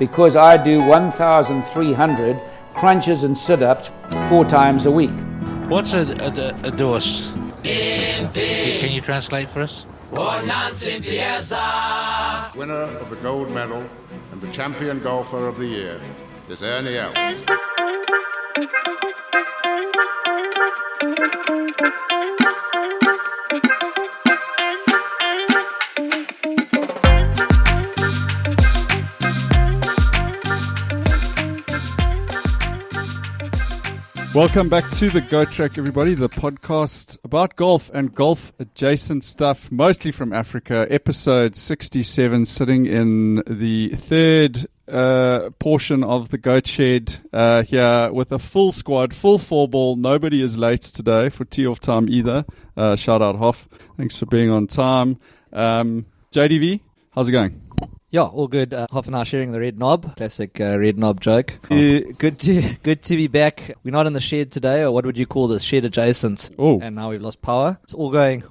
because I do 1,300 crunches and sit-ups 4 times a week. What's a dose? Can you translate for us? Winner of the gold medal and the champion golfer of the year is Ernie Els. Welcome back to the Goat Track, everybody, the podcast about golf and golf-adjacent stuff, mostly from Africa. Episode 67, sitting in the third portion of the Goat Shed here with a full squad, full 4-ball. Nobody is late today for tee-off time either. Shout out Hoff. Thanks for being on time. JDV, how's it going? Yeah, all good. Hoff and I sharing the red knob. Classic red knob joke. Good to be back. We're not in the shed today, or what would you call this? Shed adjacent. Oh. And now we've lost power. It's all going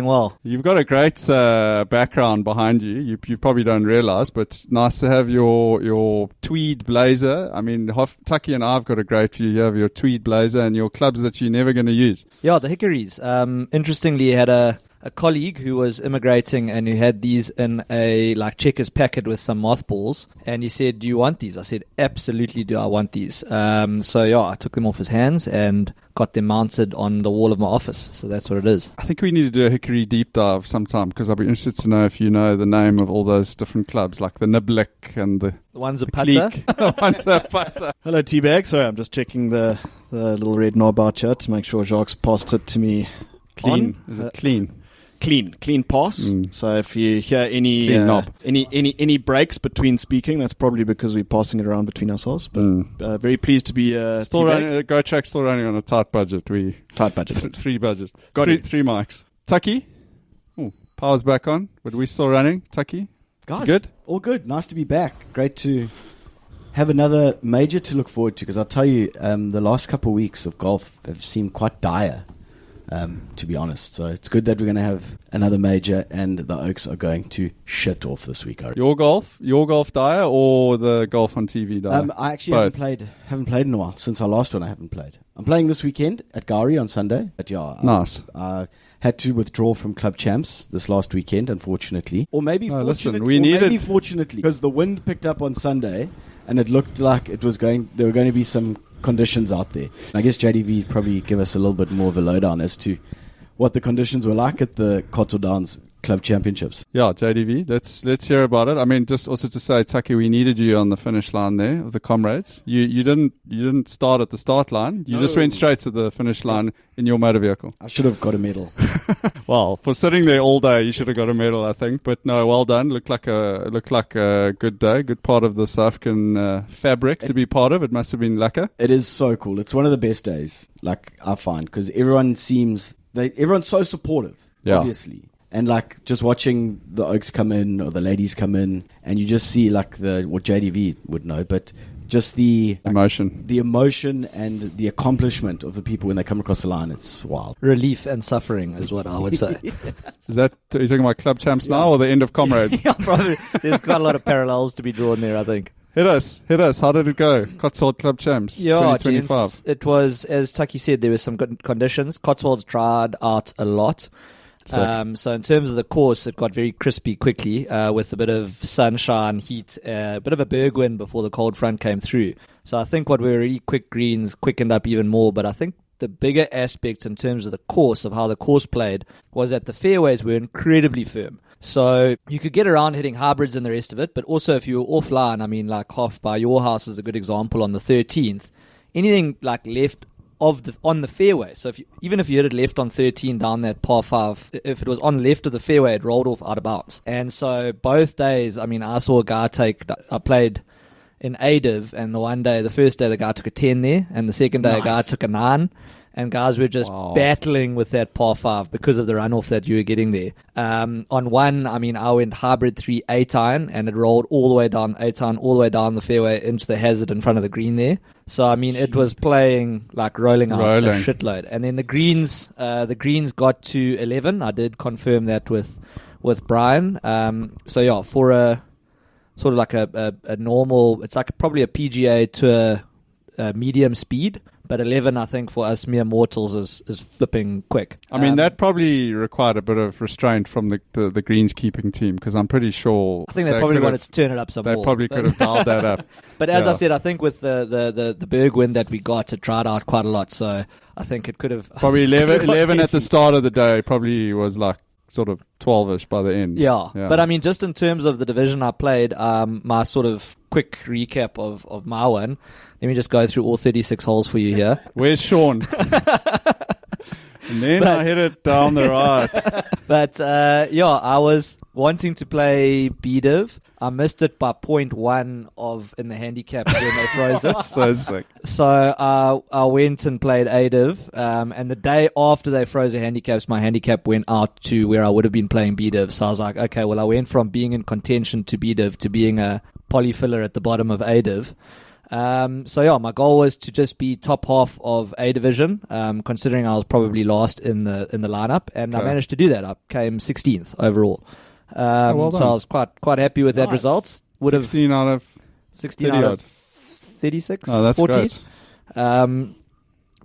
well. You've got a great background behind you. You probably don't realize, but nice to have your tweed blazer. I mean, Tucky and I have got a great view. You have your tweed blazer and your clubs that you're never going to use. Yeah, the hickories. Interestingly, had a colleague who was immigrating and who had these in a checkers packet with some mothballs, and he said, "Do you want these?" I said, "Absolutely, do I want these?" So yeah, I took them off his hands and got them mounted on the wall of my office. So that's what it is. I think we need to do a hickory deep dive sometime, because I'll be interested to know if you know the name of all those different clubs, like the Niblik and the one's a putter. One's a putter. Hello, T-Bag. Sorry, I'm just checking the little red knob out here to make sure Jacques passed it to me Clean. on. Is it clean? Clean pass. So if you hear any Clean knob. any breaks between speaking, that's probably because we're passing it around between ourselves. But very pleased to be still running. Goat Track still running on a tight budget. Tight budget. Three budgets. Got it. Three mics. Tucky, power's back on, but we still running. Tucky, guys, good. All good. Nice to be back. Great to have another major to look forward to, because I'll tell you, the last couple of weeks of golf have seemed quite dire. To be honest. So it's good that we're going to have another major, and the Oaks are going to shit off this week. Your golf dire, or the golf on TV dire? I actually haven't played in a while. Since our last one, I haven't played. I'm playing this weekend at Gowrie on Sunday. But yeah, nice. I had to withdraw from Club Champs this last weekend, unfortunately. Or maybe fortunately, because the wind picked up on Sunday, and it looked like there were going to be some conditions out there. I guess JDV probably give us a little bit more of a lowdown as to what the conditions were like at the Cotswold Downs Club Championships. Yeah, JDV, let's hear about it. I mean, just also to say, Tucky, we needed you on the finish line there of the comrades. You didn't start at the start line. You just went straight to the finish line in your motor vehicle. I should have got a medal. Well, for sitting there all day, you should have got a medal, I think. But no, well done. Looked like a good day, good part of the South African fabric to be part of. It must have been lekker. It is so cool. It's one of the best days, I find, because everyone's so supportive, obviously. And just watching the Oaks come in, or the ladies come in, and you just see what JDV would know, but just the emotion and the accomplishment of the people when they come across the line. It's wild. Relief and suffering is what I would say. Is that, are you talking about Club Champs now, or the end of Comrades? Yeah, probably. There's quite a lot of parallels to be drawn there, I think. Hit us. How did it go? Cotswold Club Champs 2025. Gents, it was, as Tucky said, there were some good conditions. Cotswold's dried out a lot. So in terms of the course, it got very crispy quickly with a bit of sunshine, heat, a bit of a berg wind before the cold front came through. So I think what were really quick greens quickened up even more. But I think the bigger aspect in terms of the course, of how the course played, was that the fairways were incredibly firm. So you could get around hitting hybrids and the rest of it, but also if you were offline, I mean, like Hoff by your house is a good example on the 13th, anything left on the fairway. So even if you hit it left on 13 down that par 5, if it was on left of the fairway, it rolled off out of bounds. And so both days, I mean, I saw a guy I played in ADIV, and the first day the guy took a 10 there, and the second day a guy took a 9. And guys were just battling with that par 5 because of the runoff that you were getting there. On one, I mean, I went hybrid 3 8 iron, and it rolled all the way down 8 iron, all the way down the fairway into the hazard in front of the green there. So I mean, it was playing rolling out a shitload. And then the greens got to 11. I did confirm that with Brian. So yeah, for sort of like a normal. It's like probably a PGA Tour medium speed. But 11, I think, for us mere mortals is flipping quick. I mean, that probably required a bit of restraint from the greenskeeping team, because I'm pretty sure... I think they probably wanted to turn it up some more. They probably could have dialed that up. But as I said, I think with the Berg wind that we got, it dried out quite a lot. So I think it could have... Probably 11 at the start of the day probably was like sort of 12-ish by the end. Yeah. But I mean, just in terms of the division I played, my sort of quick recap of my one... Let me just go through all 36 holes for you here. Where's Sean? And then I hit it down the right. But I was wanting to play B-Div. I missed it by 0.1 in the handicap when they froze it. So sick. So I went and played A-Div. And the day after they froze the handicaps, my handicap went out to where I would have been playing B-Div. So I was like, okay, well, I went from being in contention to B-Div to being a polyfiller at the bottom of A-Div. My goal was to just be top half of A division, considering I was probably last in the lineup, and I managed to do that. I came 16th overall. Well so I was quite happy with that result. 16 out of 36. Oh, that's 40. great.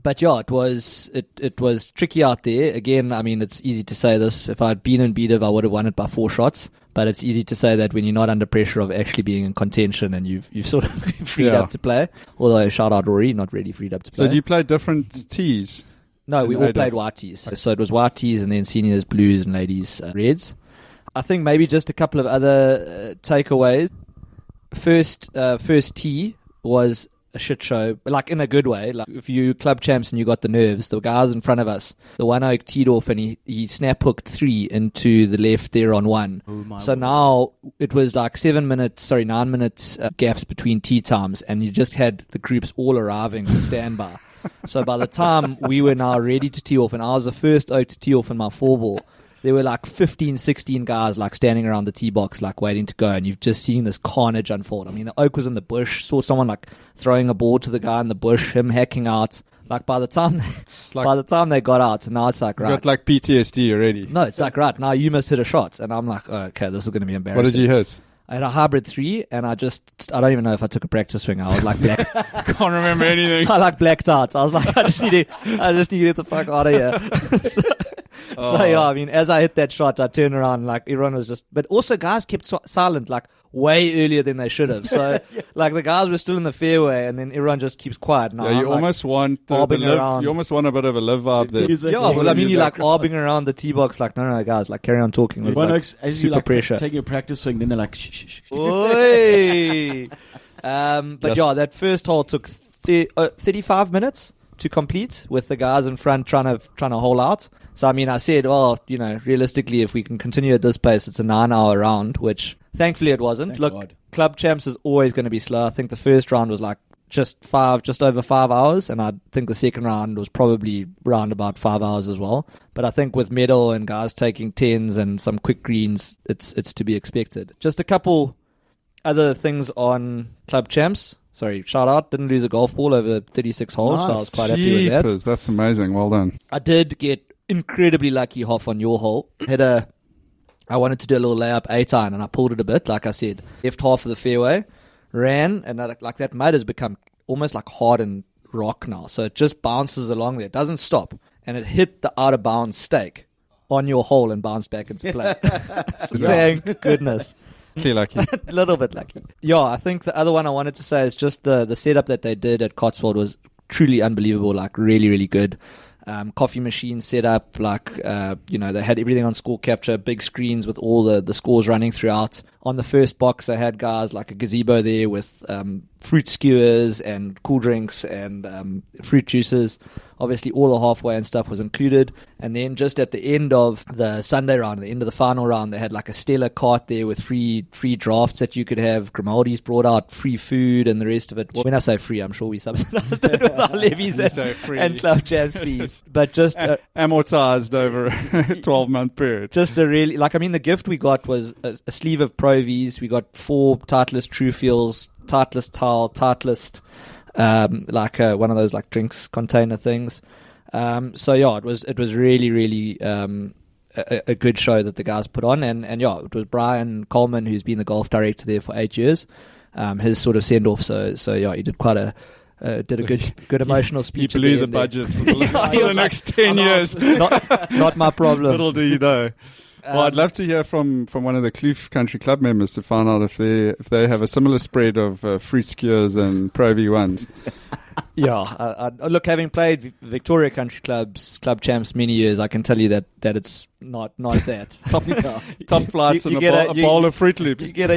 But yeah, it was tricky out there. Again, I mean, it's easy to say this. If I'd been in B-Div, I would have won it by 4 shots. But it's easy to say that when you're not under pressure of actually being in contention and you've sort of freed up to play. Although, shout out Rory, not really freed up to play. So do you play different tees? No, we all played white tees. So it was white tees and then seniors blues and ladies reds. I think maybe just a couple of other takeaways. First tee was a shit show, like in a good way. Like if you club champs and you got the nerves, the guys in front of us, the one oak teed off and he snap hooked 3 into the left there on 1. So now it was like 9 minutes gaps between tee times, and you just had the groups all arriving on standby. So by the time we were now ready to tee off, and I was the first oak to tee off in my 4-ball, there were like 15, 16 guys like standing around the tee box like waiting to go, and you've just seen this carnage unfold. I mean, the oak was in the bush, saw someone like throwing a ball to the guy in the bush, him hacking out. Like by the time they got out, and now it's like, right. You got like PTSD already. No, it's like, right, now you must hit a shot. And I'm like, oh, okay, this is going to be embarrassing. What did you hit? I had a hybrid 3, and I don't even know if I took a practice swing. I was like black. Can't remember anything. I like blacked out. I was like, I just need to get the fuck out of here. So yeah, I mean, as I hit that shot, I turned around, like everyone was just, but also guys kept silent, like way earlier than they should have. So like the guys were still in the fairway, and then everyone just keeps quiet. Now you almost want the live, you almost want a bit of a live vibe there. Yeah, well, I mean, you're like arbing around the tee box, like no, guys, like carry on talking. It's like super pressure. Taking a practice swing, then they're like, shh. Oi. But yeah, that first hole took 35 minutes to complete, with the guys in front trying to hole out. So I mean, I said, realistically, if we can continue at this pace, it's a 9-hour round, which thankfully it wasn't. Thank Look, God. club champs is always going to be slow. I think the first round was like just over 5 hours, and I think the second round was probably around about 5 hours as well. But I think with medal and guys taking 10s and some quick greens, it's to be expected. Just a couple other things on club champs. Sorry, shout out. Didn't lose a golf ball over 36 holes, so I was quite happy with that. That's amazing. Well done. I did get incredibly lucky half on your hole. I wanted to do a little layup 8-iron, and I pulled it a bit, like I said. Left half of the fairway, ran, and like that mud has become almost like hardened rock now. So it just bounces along there. It doesn't stop. And it hit the out of bounds stake on your hole and bounced back into play. Thank goodness. Lucky. A little bit lucky. Yeah, I think the other one I wanted to say is just the setup that they did at Cotswold was truly unbelievable, like really, really good. Coffee machine setup, like, they had everything on score capture, big screens with all the scores running throughout. On the first box, they had guys like a gazebo there with fruit skewers and cool drinks and fruit juices. Obviously, all the halfway and stuff was included. And then just at the end of the Sunday round, the end of the final round, they had like a Stella cart there with free drafts that you could have. Grimaldi's brought out free food and the rest of it. When I say free, I'm sure we subsidized it with our levies and club champs fees. But just amortized over a 12-month period. Just a really, the gift we got was a sleeve of Pro Vs. We got 4 Titleist True Feels, Titleist towel, Titleist one of those like drinks container things. So yeah, it was really, really a good show that the guys put on, and yeah, it was Brian Coleman, who's been the golf director there for 8 years, his sort of send off. So yeah, he did quite a good emotional speech. He blew the budget for the next 10 years. Not my problem. Little do you know. Well, I'd love to hear from one of the Kloof Country Club members to find out if they have a similar spread of fruit skewers and Pro V1s. Yeah, look, having played Victoria Country Club champs many years, I can tell you that it's not that. Top flights and a bowl of Fruit Loops. You get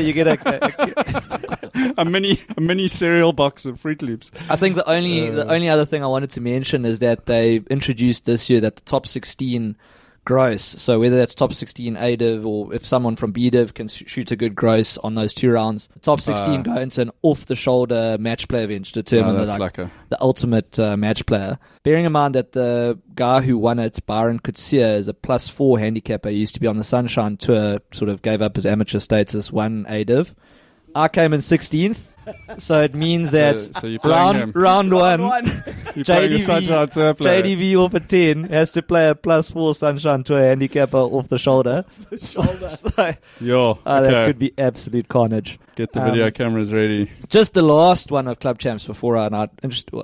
a mini cereal box of Fruit Loops. I think the only other thing I wanted to mention is that they introduced this year that the top 16 gross, so whether that's top 16 A div or if someone from B div can shoot a good gross on those 2 rounds, the top 16 go into an off-the-shoulder match play event to determine the ultimate match player. Bearing in mind that the guy who won it, Byron Kutsia, is a +4 handicapper. He used to be on the Sunshine Tour, sort of gave up his amateur status, won A div. I came in 16th. So it means that round one, JDV off a 10 has to play a +4 Sunshine Tour handicapper off the shoulder. That could be absolute carnage. Get the video cameras ready. Just the last one of Club Champs before I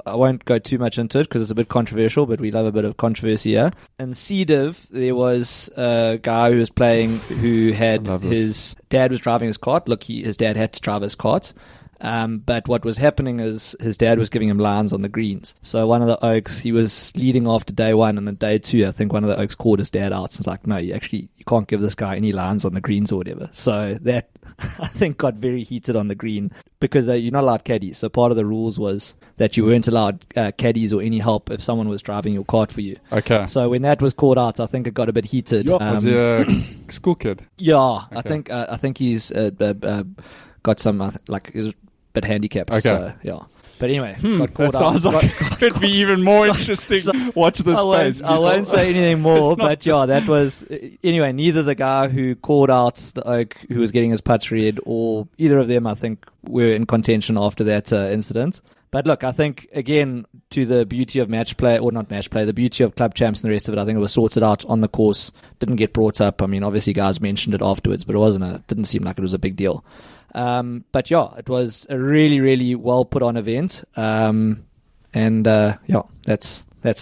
won't go too much into it because it's a bit controversial, but we love a bit of controversy here. In C div, there was a guy who was playing who had his dad was driving his cart. Look, his dad had to drive his cart. But what was happening is his dad was giving him lines on the greens. So one of the Oaks, he was leading after day 1, and on day 2, I think one of the Oaks called his dad out. And it's like, no, you can't give this guy any lines on the greens or whatever. So that, I think, got very heated on the green because you're not allowed caddies. So part of the rules was that you weren't allowed caddies or any help if someone was driving your cart for you. Okay. So when that was called out, I think it got a bit heated. Was he a school kid? Yeah, okay. I think he's got some he's a bit handicapped. Okay. So, yeah. But anyway, got caught that sounds like it could be even more interesting. Watch this space. I won't say anything more, but that was... Anyway, neither the guy who called out the Oak who was getting his putts read or either of them, I think, were in contention after that incident. But look, I think, again, to the beauty of match play, or not match play, the beauty of Club Champs and the rest of it, I think it was sorted out on the course, didn't get brought up. I mean, obviously guys mentioned it afterwards, but it didn't seem like it was a big deal. But yeah, it was a really, really well put on event. That's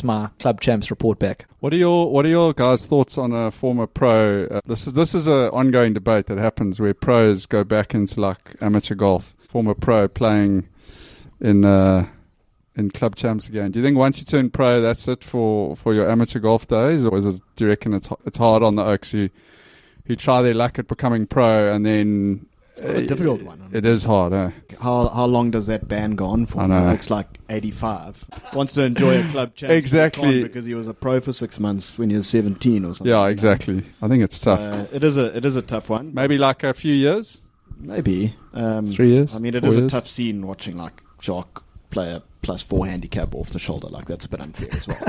my Club Champs report back. What are your guys' thoughts on a former pro? This is an ongoing debate that happens where pros go back into like amateur golf. Former pro playing in Club Champs again. Do you think once you turn pro, that's it for your amateur golf days, or do you reckon it's hard on the Oaks who try their luck at becoming pro and then? It's a difficult one. It is hard, eh? How long does that ban go on for? I know. It's like 85. Wants to enjoy a Club Champ. Exactly. Because he was a pro for 6 months when he was 17 or something. Yeah, exactly. I think it's tough. It is a tough one. Maybe like a few years? Maybe. 3 years? I mean, it is a tough scene watching like Jacques play a +4 handicap off the shoulder. Like, that's a bit unfair as well.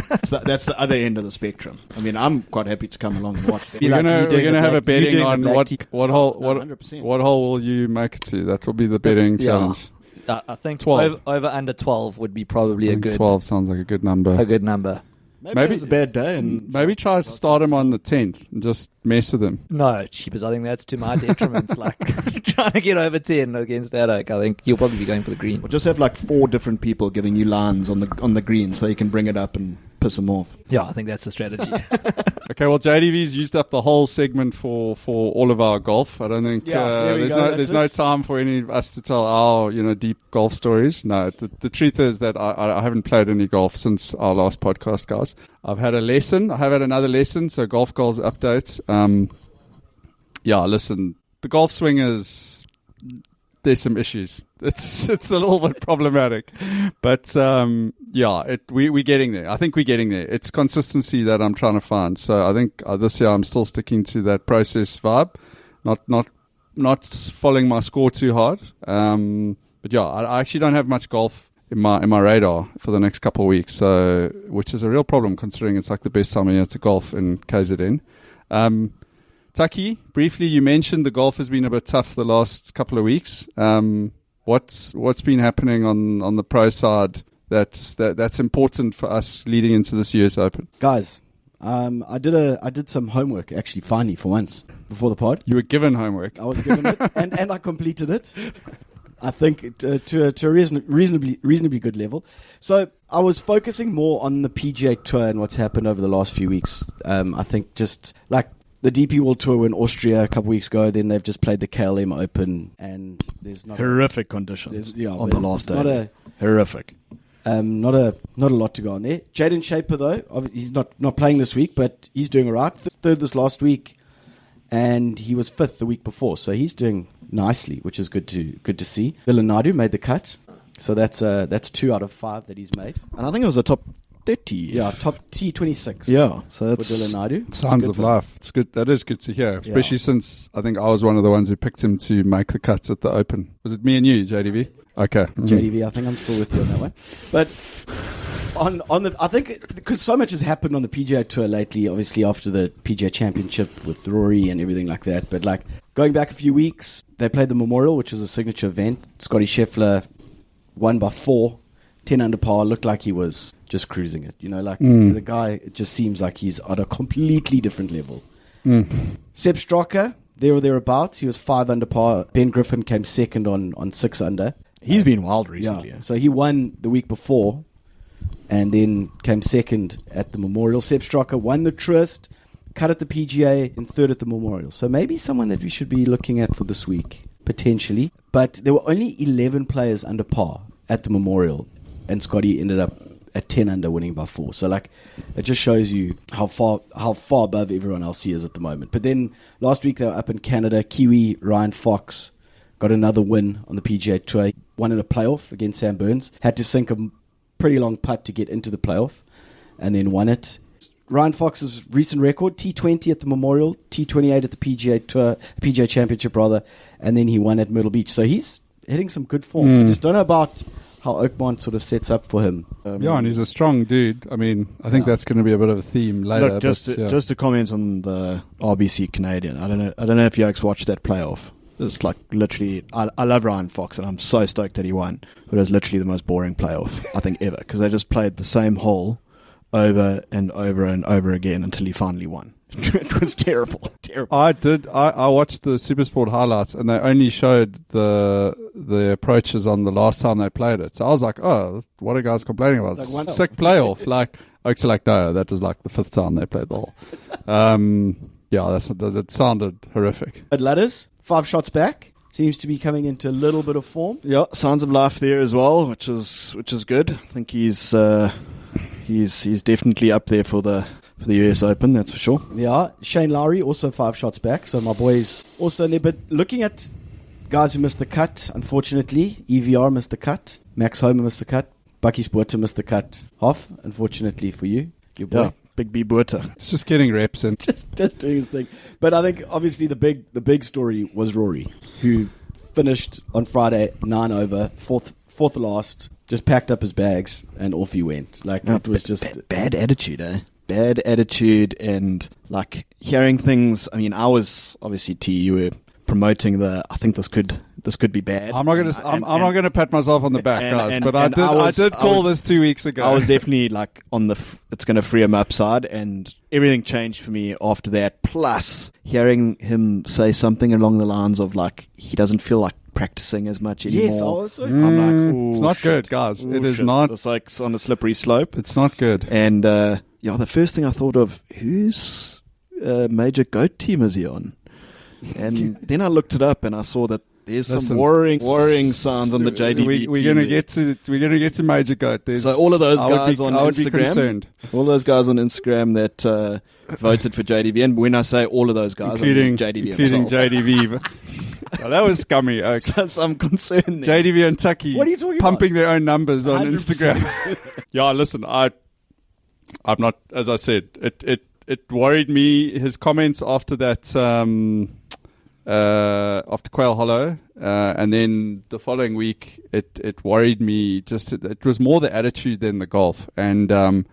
That's the other end of the spectrum. I mean, I'm quite happy to come along and watch that. We're gonna have a betting on what hole will you make it to. That will be the betting challenge. I think 12. over under 12 would be probably a good. 12 sounds like a good number. Maybe it's a bad day, and maybe try to start him on the 10th and just mess with him. No, cheapers. I think that's to my detriment. Like trying to get over 10 against that Oak. I think you'll probably be going for the green. Or just have like 4 different people giving you lines on the green, so you can bring it up and piss them off. Yeah, I think that's the strategy. Okay, well, JDV's used up the whole segment for all of our golf. I don't think there's no time for any of us to tell our deep golf stories. No, the truth is that I haven't played any golf since our last podcast, guys. I've had a lesson. I have had another lesson. So golf goals updates. Listen, the golf swing there's some issues. It's a little bit problematic, but we're getting there. I think we're getting there. It's consistency that I'm trying to find. So I think this year I'm still sticking to that process vibe, not following my score too hard. But yeah, I actually don't have much golf in my radar for the next couple of weeks. So which is a real problem considering it's like the best time of year to golf in KZN. Taki, briefly, you mentioned the golf has been a bit tough the last couple of weeks. What's been happening on the pro side that's important for us leading into this US Open? Guys, I did some homework actually. Finally, for once, before the pod, You were given homework. I was given it, and I completed it. I think to a reasonably good level. So I was focusing more on the PGA Tour and what's happened over the last few weeks. I think just like the DP World Tour in Austria a couple weeks ago, then they've just played the KLM Open, and there's not Horrific conditions on the last day. Horrific. Not a lot to go on there. Jaden Shaper though, he's not playing this week, but he's doing all right. Third this last week, and he was fifth the week before, so he's doing nicely, which is good to see. Dylan Naidu made the cut, so that's 2 out of 5 that he's made. And I think it was a top 30. Yeah, top T26. Yeah, so for that's Dylan Naidu. Signs of life. It's good. That is good to hear, especially since I think I was one of the ones who picked him to make the cuts at the Open. Was it me and you, JDV? Okay. JDV, I think I'm still with you on that one. But I think because so much has happened on the PGA Tour lately, obviously after the PGA Championship with Rory and everything like that. But like going back a few weeks, they played the Memorial, which was a signature event. Scotty Scheffler won by 4, 10 under par. Looked like he was just cruising it. The guy, it just seems like he's at a completely different level. Seb Straka, there or thereabouts. He was 5 under par. Ben Griffin came second on 6 under. He's been wild recently. Yeah. So he won the week before and then came second at the Memorial. Seb Straka won the Trust, cut at the PGA, and third at the Memorial. So maybe someone that we should be looking at for this week, potentially. But there were only 11 players under par at the Memorial, and Scotty ended up at 10 under, winning by 4. So like, it just shows you how far above everyone else he is at the moment. But then last week they were up in Canada. Kiwi Ryan Fox got another win on the PGA Tour. Won in a playoff against Sam Burns. Had to sink a pretty long putt to get into the playoff, and then won it. Ryan Fox's recent record: T20 at the Memorial, T28 at the PGA Championship rather, and then he won at Myrtle Beach. So he's hitting some good form. I just don't know about how Oakmont sort of sets up for him. And he's a strong dude. I mean, I think that's going to be a bit of a theme later. Look, just to comment on the RBC Canadian. I don't know if you guys watched that playoff. It's like literally, I love Ryan Fox and I'm so stoked that he won, but it was literally the most boring playoff I think ever, because they just played the same hole over and over and over again until he finally won. It was terrible. I watched the Supersport highlights and they only showed the approaches on the last time they played it. So I was like, oh, what are guys complaining about? Like one sick playoff. Like, Oaks are like, no, that was like the 5th time they played the hole. It sounded horrific. But Ladders, 5 shots back, seems to be coming into a little bit of form. Yeah, signs of life there as well, which is good. I think he's definitely up there for the US Open, that's for sure. Yeah, Shane Lowry also 5 shots back, so my boys also in there. But looking at guys who missed the cut, unfortunately, EVR missed the cut, Max Homer missed the cut, Bucky Sporter missed the cut half, unfortunately for you, your boy. Yeah, Big B Buerta. It's just getting reps in. just doing his thing. But I think obviously the big story was Rory, who finished on Friday 9 over, fourth last, just packed up his bags and off he went. Like it was just bad attitude, eh? Bad attitude, and like hearing things. I mean, I was obviously you were promoting I think this could be bad. I'm not gonna pat myself on the back, guys, but I did call this 2 weeks ago. I was definitely like on it's going to free him upside, and everything changed for me after that. Plus, hearing him say something along the lines of like he doesn't feel like practicing as much anymore. Yes, also. I'm like, it's not good, guys. It is not. It's like on a slippery slope. It's not good. And the first thing I thought of, whose major goat team is he on? And then I looked it up and I saw that there's some worrying signs on the JDV. We're gonna get to major goat. So all of those guys on Instagram, I would be concerned. All those guys on Instagram that voted for JDV, and when I say all of those guys, including JDV. Well, that was scummy. So I'm concerned there. JDV and Tucky what are you talking pumping about? their own numbers on 100%. Instagram. Yeah, listen, I'm not. As I said, it worried me. His comments after that. After Quail Hollow, and then the following week, it worried me. Just it was more the attitude than the golf, and I'm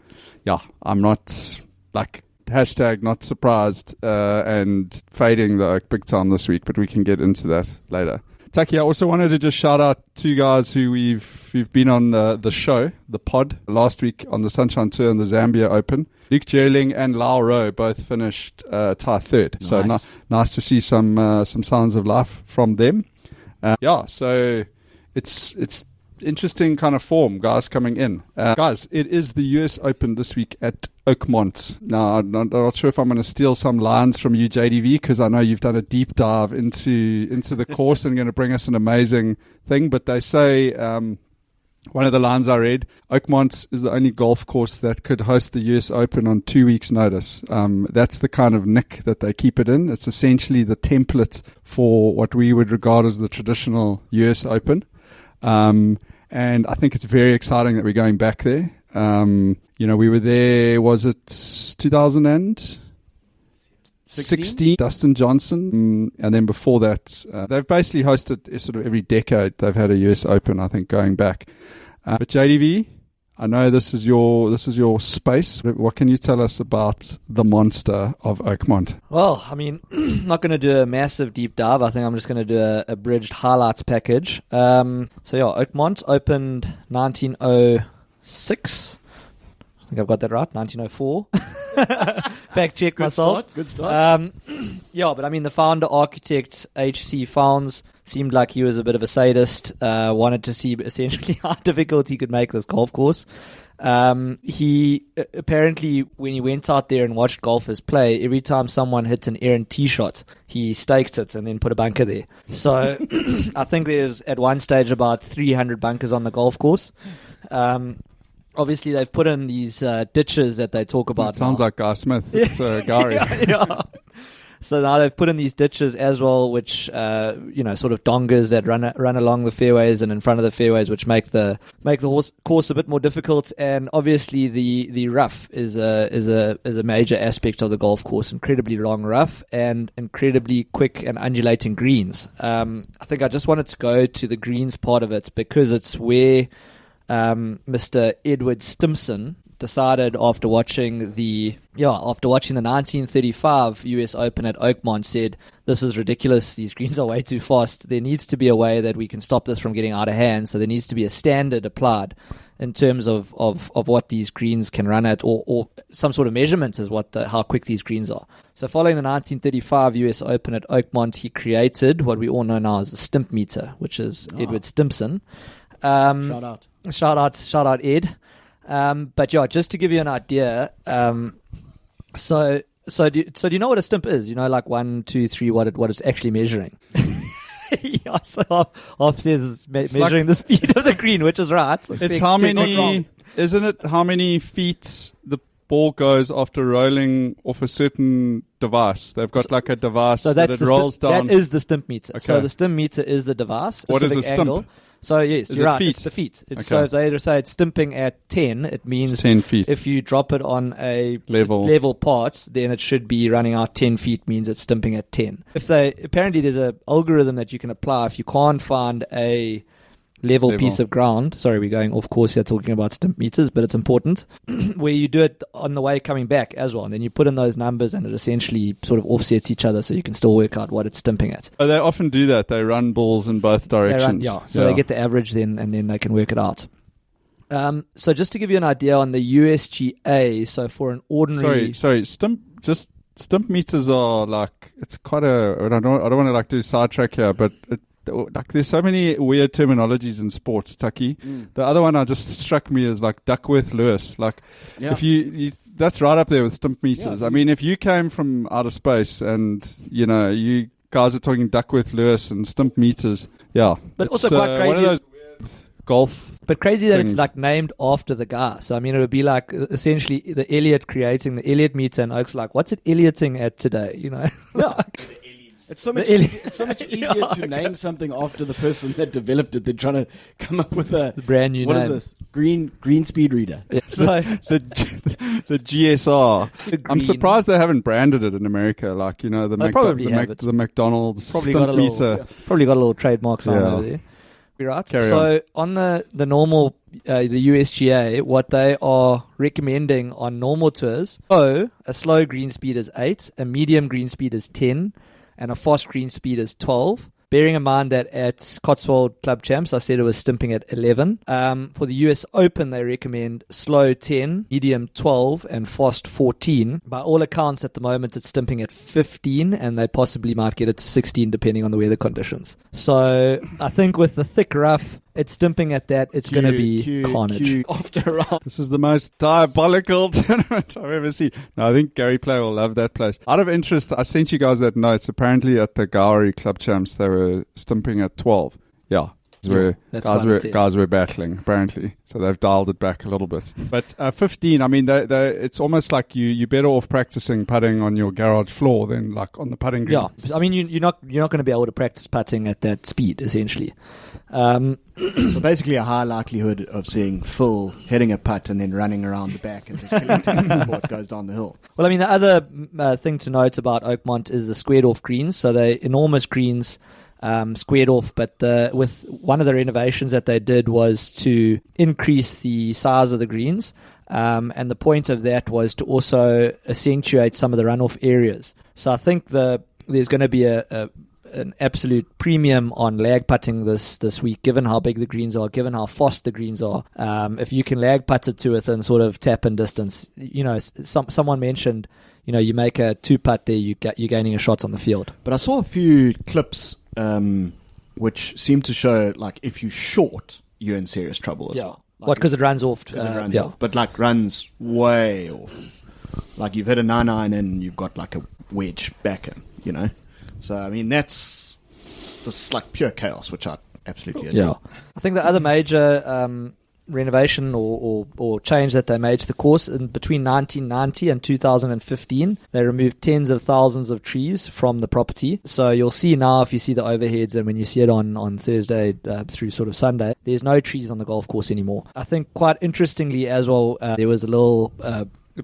not like #not surprised and fading the Oak big time this week, but we can get into that later. Taki, I also wanted to just shout out 2 guys who've been on the show, the pod, last week on the Sunshine Tour and the Zambia Open. Luke Jerling and Lau Rowe both finished tie third. Nice. So nice to see some signs of life from them. So it's interesting kind of form, guys, coming in. Guys, it is the US Open this week at Oakmont. Now, I'm not sure if I'm going to steal some lines from you, JDV, because I know you've done a deep dive into the course and going to bring us an amazing thing. But they say, one of the lines I read, Oakmont is the only golf course that could host the US Open on 2 weeks' notice. That's the kind of nick that they keep it in. It's essentially the template for what we would regard as the traditional US Open. And I think it's very exciting that we're going back there. We were there, was it 2016? Dustin Johnson. And then before that, they've basically hosted sort of every decade they've had a US Open, I think, going back. But JDV, I know this is your space. What can you tell us about the monster of Oakmont? Well, I mean, I'm not going to do a massive deep dive. I think I'm just going to do a abridged highlights package. Oakmont opened 1906. I think I've got that right, 1904. Fact check myself. Good start. But I mean, the founder, architect, H.C. Founds, seemed like he was a bit of a sadist, wanted to see essentially how difficult he could make this golf course. He apparently, when he went out there and watched golfers play, every time someone hit an errant tee shot, he staked it and then put a bunker there. So I think there's at one stage about 300 bunkers on the golf course. Obviously, they've put in these ditches that they talk about. It sounds like Guy Smith. It's Gary. Yeah. So now they've put in these ditches as well, which sort of dongers that run along the fairways and in front of the fairways, which make the course a bit more difficult. And obviously, the rough is a major aspect of the golf course. Incredibly long rough and incredibly quick and undulating greens. I think I just wanted to go to the greens part of it because it's where Mr. Edward Stimpson decided after watching the 1935 US Open at Oakmont, said, this is ridiculous, these greens are way too fast, there needs to be a way that we can stop this from getting out of hand, so there needs to be a standard applied in terms of what these greens can run at, or some sort of measurements as how quick these greens are. So following the 1935 US Open at Oakmont, he created what we all know now as the stimpmeter, which is Edward Stimpson. Shout out Ed. Just to give you an idea, so do you know what a stimp is? You know, like 1, 2, 3, what it's actually measuring. Yeah, so upstairs is measuring the speed of the green, which is right. It's how many? Isn't it how many feet the ball goes after rolling off a certain device? They've got like a device that it rolls down. That is the stimp meter. Okay. So the stimp meter is the device. What is a stimp? Angle. So yes, is you're right. Feet? It's the feet. Okay. So if they say it's stimping at 10, it means 10 feet. If you drop it on a level part, then it should be running out 10 feet. Means it's stimping at 10. Apparently there's an algorithm that you can apply if you can't find a level piece of ground. Sorry, we're going off course here talking about stimp meters, but it's important. Where you do it on the way coming back as well, and then you put in those numbers, and it essentially sort of offsets each other, so you can still work out what it's stimping at. Oh, they often do that. They run balls in both directions. They get the average then, and then they can work it out. So just to give you an idea on the USGA, so for an ordinary... Sorry, stimp meters are like, it's quite a... I don't want to like do sidetrack here, but... there's so many weird terminologies in sports, Tucky. The other one just struck me as like Duckworth Lewis. Like, if you that's right up there with stimp meters. I mean, if you came from outer space and you guys are talking Duckworth Lewis and stimp meters, but also quite crazy. One of those weird golf. But crazy that things. It's like named after the guy. So I mean, it would be like essentially the Elliot creating the Elliot meter, and Oak's like, what's it Ellioting at today? It's so much easier to name something after the person that developed it than trying to come up with a brand new name. What is this? Green speed reader. So the GSR. I'm surprised they haven't branded it in America. Like the McDonald's probably stimp meter. Probably got a little trademark sign over there. Be right. So on the normal the USGA, what they are recommending on normal tours, a slow green speed is 8, a medium green speed is 10. And a fast green speed is 12. Bearing in mind that at Cotswold Club Champs, I said it was stimping at 11. For the US Open, they recommend slow 10, medium 12, and fast 14. By all accounts, at the moment, it's stimping at 15, and they possibly might get it to 16 depending on the weather conditions. So I think with the thick rough, it's stimping at that. It's going to be carnage. After round. This is the most diabolical tournament I've ever seen. No, I think Gary Play will love that place. Out of interest, I sent you guys that notes. Apparently at the Gowrie Club Champs, they were stimping at 12. Yeah. Guys were battling, apparently. So they've dialed it back a little bit. But 15, I mean, it's almost like you're better off practicing putting on your garage floor than like on the putting green. Yeah, I mean, you're not going to be able to practice putting at that speed, essentially. So basically a high likelihood of seeing Phil hitting a putt and then running around the back and just collecting it before it goes down the hill. Well, I mean, the other thing to note about Oakmont is the squared off greens. So they're enormous greens, squared off, but with one of the renovations that they did was to increase the size of the greens, and the point of that was to also accentuate some of the runoff areas. So I think there's going to be an absolute premium on lag putting this week, given how big the greens are, given how fast the greens are. If you can lag putt it to within sort of tap in distance, someone mentioned, you make a 2-putt there, you're gaining a shot on the field. But I saw a few clips which seem to show, like, if you short, you're in serious trouble as well. Like, what, because it runs off? Off, but like runs way off. Like you've hit a 9-iron and you've got like a wedge back in, So, I mean, this is like pure chaos, which I absolutely adore. Yeah. I think the other major renovation or change that they made to the course in between 1990 and 2015, they removed tens of thousands of trees from the property. So you'll see now, if you see the overheads and when you see it on Thursday through sort of Sunday, there's no trees on the golf course anymore. I think quite interestingly as well, there was a little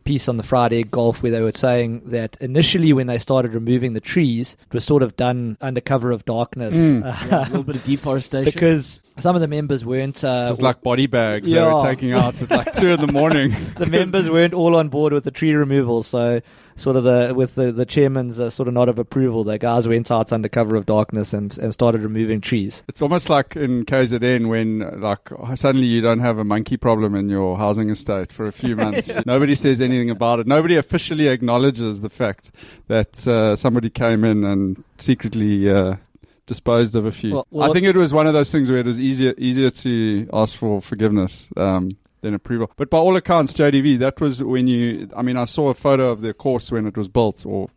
piece on the Fried Egg Golf where they were saying that initially when they started removing the trees, it was sort of done under cover of darkness. A little bit of deforestation. Because some of the members weren't... It's like body bags they were taking out at like 2 in the morning. The members weren't all on board with the tree removal, so sort of the chairman's sort of nod of approval, the guys went out under cover of darkness and started removing trees. It's almost like in KZN when like suddenly you don't have a monkey problem in your housing estate for a few months. Nobody says anything about it. Nobody officially acknowledges the fact that somebody came in and secretly disposed of a few. Well, I think it was one of those things where it was easier to ask for forgiveness than approval. But by all accounts, JDV, that was when I saw a photo of the course when it was built, or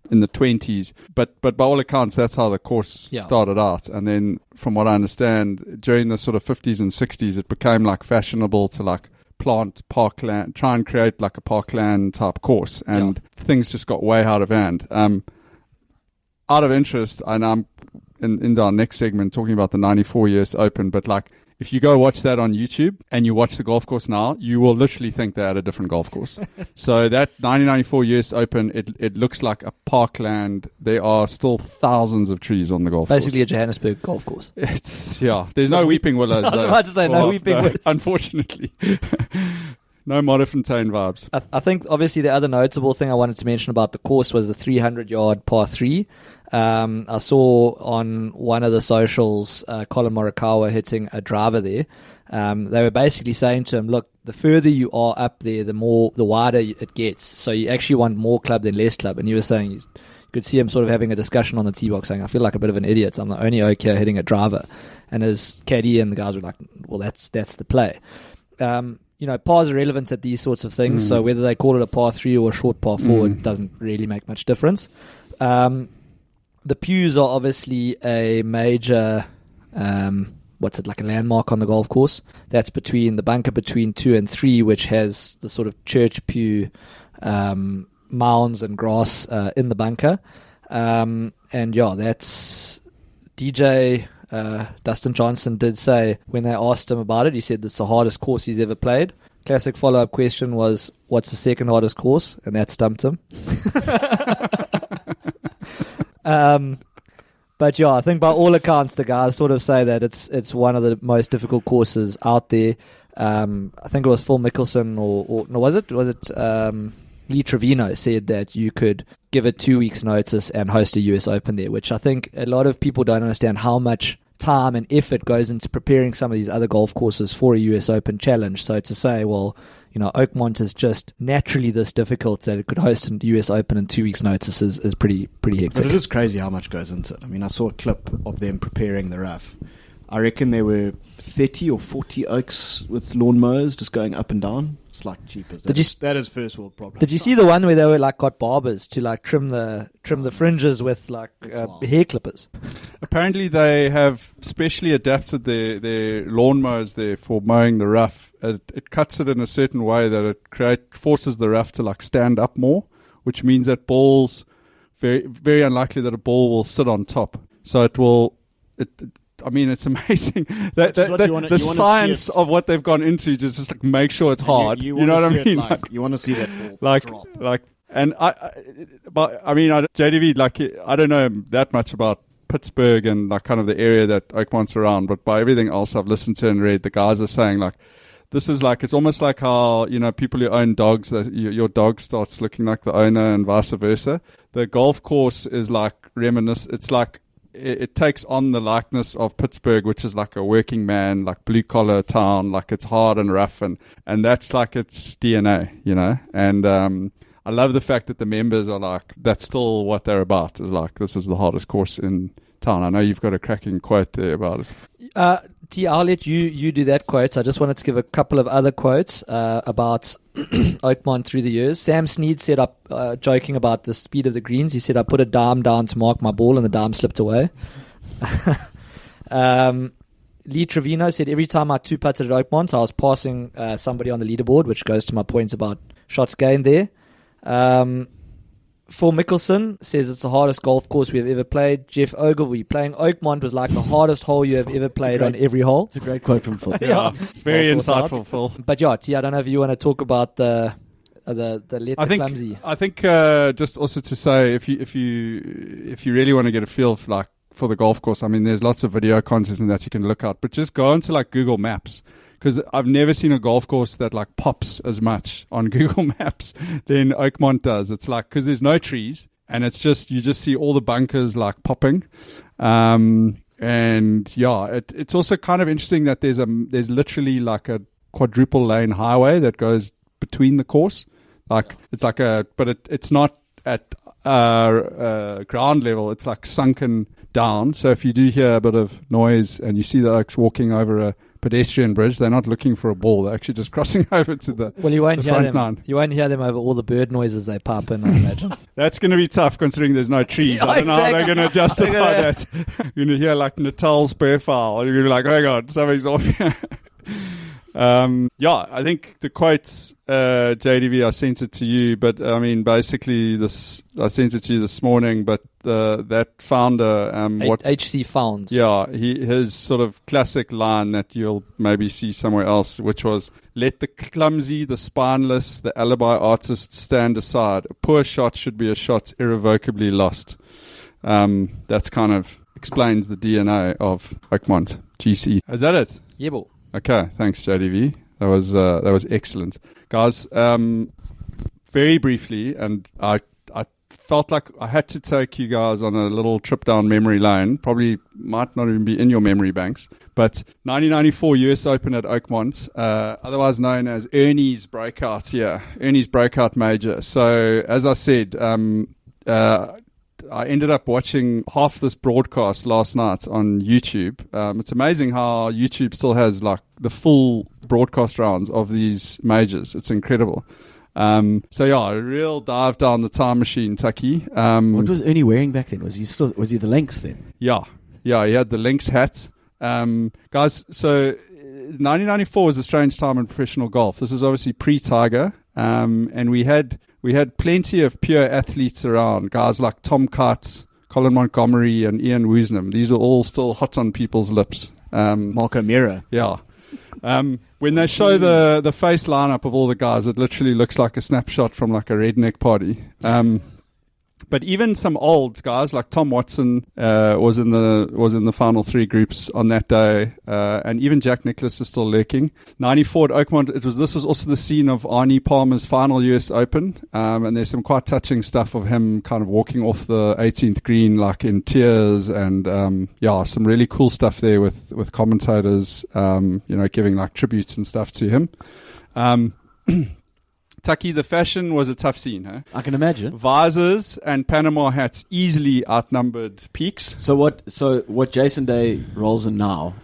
in the 20s. But by all accounts, that's how the course started out. And then from what I understand, during the sort of 50s and 60s, it became like fashionable to like plant parkland, try and create like a parkland type course. And things just got way out of hand. Out of interest, and I'm in our next segment talking about the 94 US Open, but like if you go watch that on YouTube and you watch the golf course now, you will literally think they're at a different golf course. So that 1994 US Open, it looks like a parkland. There are still thousands of trees on the golf course. Basically a Johannesburg golf course. There's no weeping willows. I was about to say no weeping willows. Unfortunately. No Modderfontein vibes. I think obviously the other notable thing I wanted to mention about the course was the 300-yard par 3. I saw on one of the socials Colin Morikawa hitting a driver there. They were basically saying to him, look, the further you are up there, the wider it gets. So you actually want more club than less club. And he was saying, you could see him sort of having a discussion on the tee box saying, I feel like a bit of an idiot. I'm the only oak here hitting a driver. And his caddy and the guys were like, well, that's the play. Pars are relevant at these sorts of things. So whether they call it a par 3 or a short par 4, it doesn't really make much difference. The pews are obviously a major, like a landmark on the golf course. That's between the bunker between 2 and 3, which has the sort of church pew mounds and grass in the bunker. That's DJ Dustin Johnson did say when they asked him about it, he said it's the hardest course he's ever played. Classic follow-up question was, what's the second hardest course? And that stumped him. I think by all accounts, the guys sort of say that it's one of the most difficult courses out there. I think it was Phil Mickelson or was it Lee Trevino said that you could give it 2 weeks notice and host a US Open there, which I think a lot of people don't understand how much time and effort goes into preparing some of these other golf courses for a US Open challenge. So to say, well, Oakmont is just naturally this difficult that it could host a US Open in 2 weeks notice is pretty hectic. But it is crazy how much goes into it. I mean, I saw a clip of them preparing the rough. I reckon there were 30 or 40 oaks with lawnmowers just going up and down. It's like cheapers. That is first world problem. Did you see the one where they were got barbers to trim the fringes with hair clippers? Apparently they have specially adapted their lawnmowers there for mowing the rough. It cuts it in a certain way that it forces the rough to stand up more, which means that balls, very, very unlikely that a ball will sit on top. So it will. I mean, it's amazing the science of what they've gone into. Just make sure it's hard. You know what I mean? You want to see that ball drop. And JDV, I don't know that much about Pittsburgh and kind of the area that Oakmont's around, but by everything else I've listened to and read, the guys are saying this is it's almost like how people who own dogs, your dog starts looking like the owner and vice versa. The golf course is reminiscent. It's it takes on the likeness of Pittsburgh, which is a working man, blue collar town, it's hard and rough, and that's its DNA, and I love the fact that the members are that's still what they're about, is this is the hardest course in town. I know you've got a cracking quote there about it. T, I'll let you do that quote. I just wanted to give a couple of other quotes about Oakmont through the years. Sam Snead said, joking about the speed of the greens, he said, I put a dime down to mark my ball and the dime slipped away. Lee Trevino said, every time I two-putted at Oakmont, I was passing somebody on the leaderboard, which goes to my point about shots gained there. Phil Mickelson says it's the hardest golf course we have ever played. Jeff Ogilvie, playing Oakmont was like the hardest hole you have ever played on every hole. It's a great quote from Phil. Yeah, it's very insightful, Phil. But yeah, T, I don't know if you want to talk about the clumsy. I think just also to say, if you really want to get a feel for the golf course, I mean, there's lots of video content that you can look at, but just go onto Google Maps. Because I've never seen a golf course that pops as much on Google Maps than Oakmont does. It's because there's no trees, and it's just you just see all the bunkers popping, and yeah, it's also kind of interesting that there's literally a quadruple lane highway that goes between the course. But it's not at ground level. It's sunken down. So if you do hear a bit of noise and you see the Oaks walking over a pedestrian bridge, they're not looking for a ball, they're actually just crossing over to the front line. You won't hear them over all the bird noises they pop in, I imagine. That's going to be tough considering there's no trees. Yeah, I don't know how they're going to justify that. You're going to hear Natal's bear fowl, you're going to be hang on, something's off here. Yeah, I think the quotes, JDV, I sent it to you, but I mean, basically I sent it to you this morning, but that founder, HC Founds. Yeah, his sort of classic line that you'll maybe see somewhere else, which was, let the clumsy, the spineless, the alibi artists stand aside. A poor shot should be a shot irrevocably lost. That's kind of explains the DNA of Oakmont GC. Is that it? Yeah, bro. Okay, thanks, JDV. That was excellent, guys. Very briefly, and I felt like I had to take you guys on a little trip down memory lane. Probably might not even be in your memory banks, but 1994 US Open at Oakmont, otherwise known as Ernie's Breakout. Yeah, Ernie's Breakout Major. So as I said, I ended up watching half this broadcast last night on YouTube. It's amazing how YouTube still has the full broadcast rounds of these majors. It's incredible. So yeah, a real dive down the time machine, Tucky. What was Ernie wearing back then? Was he the Lynx then? Yeah, he had the Lynx hat. Guys, so 1994 was a strange time in professional golf. This was obviously pre-Tiger, and we had plenty of pure athletes around, guys like Tom Kite, Colin Montgomery, and Ian Woosnam. These are all still hot on people's lips. Marco Mira. Yeah. When they show the face lineup of all the guys, it literally looks like a snapshot from a redneck party. But even some old guys like Tom Watson was in the final 3 groups on that day, and even Jack Nicklaus is still lurking. 94 at Oakmont. This was also the scene of Arnie Palmer's final US Open, and there's some quite touching stuff of him kind of walking off the 18th green like in tears, and some really cool stuff there with commentators, giving like tributes and stuff to him. Tucky, the fashion was a tough scene, huh? I can imagine. Visors and Panama hats easily outnumbered peaks. So what Jason Day rolls in now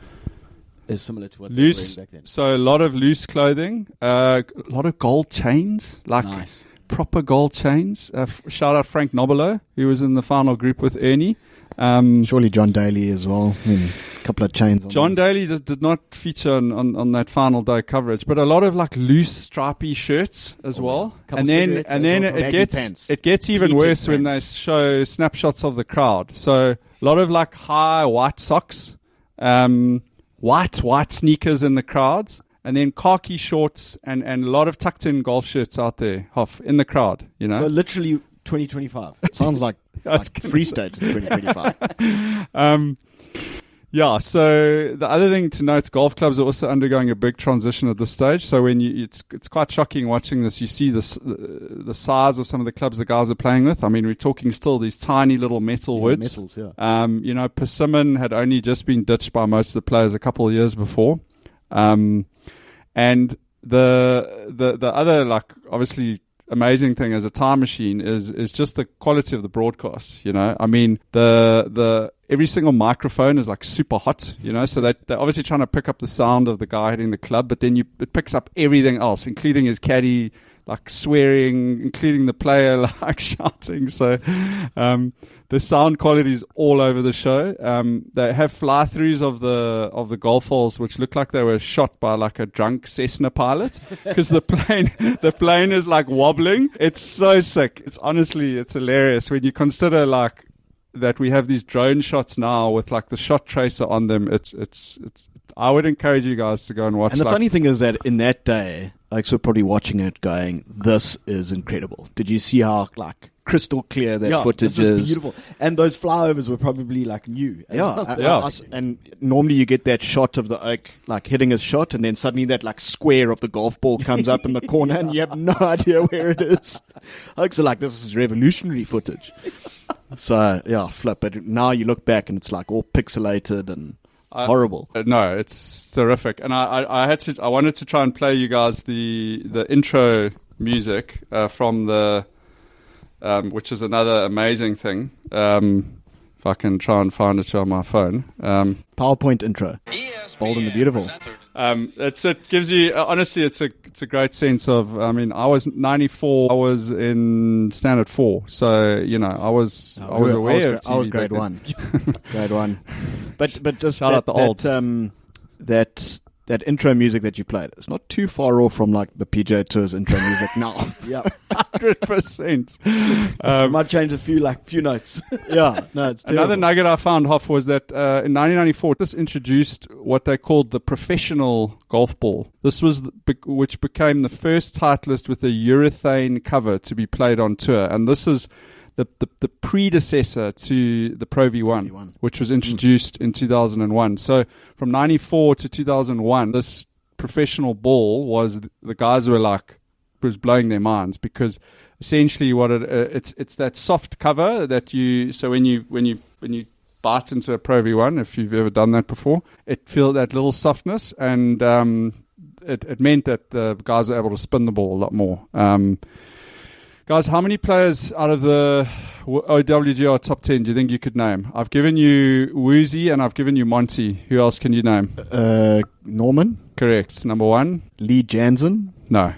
is similar to what they were wearing back then. So a lot of loose clothing, a lot of gold chains, like nice. Proper gold chains. Shout out Frank Nobilo, who was in the final group with Ernie. Surely John Daly as well. A couple of chains. John Daly did not feature on that final day coverage, but a lot of like loose stripy shirts as well. And then it gets even worse when they show snapshots of the crowd. So a lot of like high white socks, white sneakers in the crowds, and then khaki shorts and a lot of tucked in golf shirts out there, in the crowd. So literally 2025. Sounds like Free State in 2025. So the other thing to note, golf clubs are also undergoing a big transition at this stage. So when it's quite shocking watching this. You see the size of some of the clubs the guys are playing with. I mean, we're talking still these tiny little metal woods. Metals, Persimmon had only just been ditched by most of the players a couple of years before. And the other, like, obviously amazing thing as a time machine is just the quality of the broadcast. I mean, the every single microphone is like super hot, so they're obviously trying to pick up the sound of the guy hitting the club, but then it picks up everything else, including his caddy like swearing, including the player like shouting. So the sound quality is all over the show. They have fly-throughs of the golf holes which look like they were shot by like a drunk Cessna pilot, because the plane is like wobbling. It's so sick. It's hilarious when you consider like that we have these drone shots now with like the shot tracer on them. It's I would encourage you guys to go and watch. And the funny thing is that in that day, like, so probably watching it going, this is incredible. Did you see how like crystal clear that footage is? Beautiful. And those flyovers were probably like new. And normally you get that shot of the oak like hitting his shot, and then suddenly that like square of the golf ball comes up in the corner, and you have no idea where it is. Oaks are like, this is revolutionary footage. So flip. But now you look back and it's like all pixelated and horrible. No, it's terrific. And I wanted to try and play you guys the intro music from the which is another amazing thing. If I can try and find it on my phone. PowerPoint intro. Bold and the Beautiful. It gives you honestly, it's a great sense of. I mean, I was 94. I was in standard 4, so I was aware of TV. I was grade 1. Grade 1. But just shout out the old. That intro music that you played, it's not too far off from like the PGA Tour's intro music now. Yeah, 100%. Might change a few notes. No, it's terrible. Another nugget I found, Hoff, was that in 1994, this introduced what they called the professional golf ball. This was which became the first Titleist with a urethane cover to be played on tour, and this is the predecessor to the Pro V1, which was introduced in 2001. So from 94 to 2001, this professional ball was the guys were like, was blowing their minds, because essentially what it's that soft cover that when you bite into a Pro V1, if you've ever done that before, it feels that little softness, and it meant that the guys are able to spin the ball a lot more. Guys, how many players out of the OWGR top 10 do you think you could name? I've given you Woozy and I've given you Monty. Who else can you name? Norman. Correct. Number 1. Lee Jansen. No.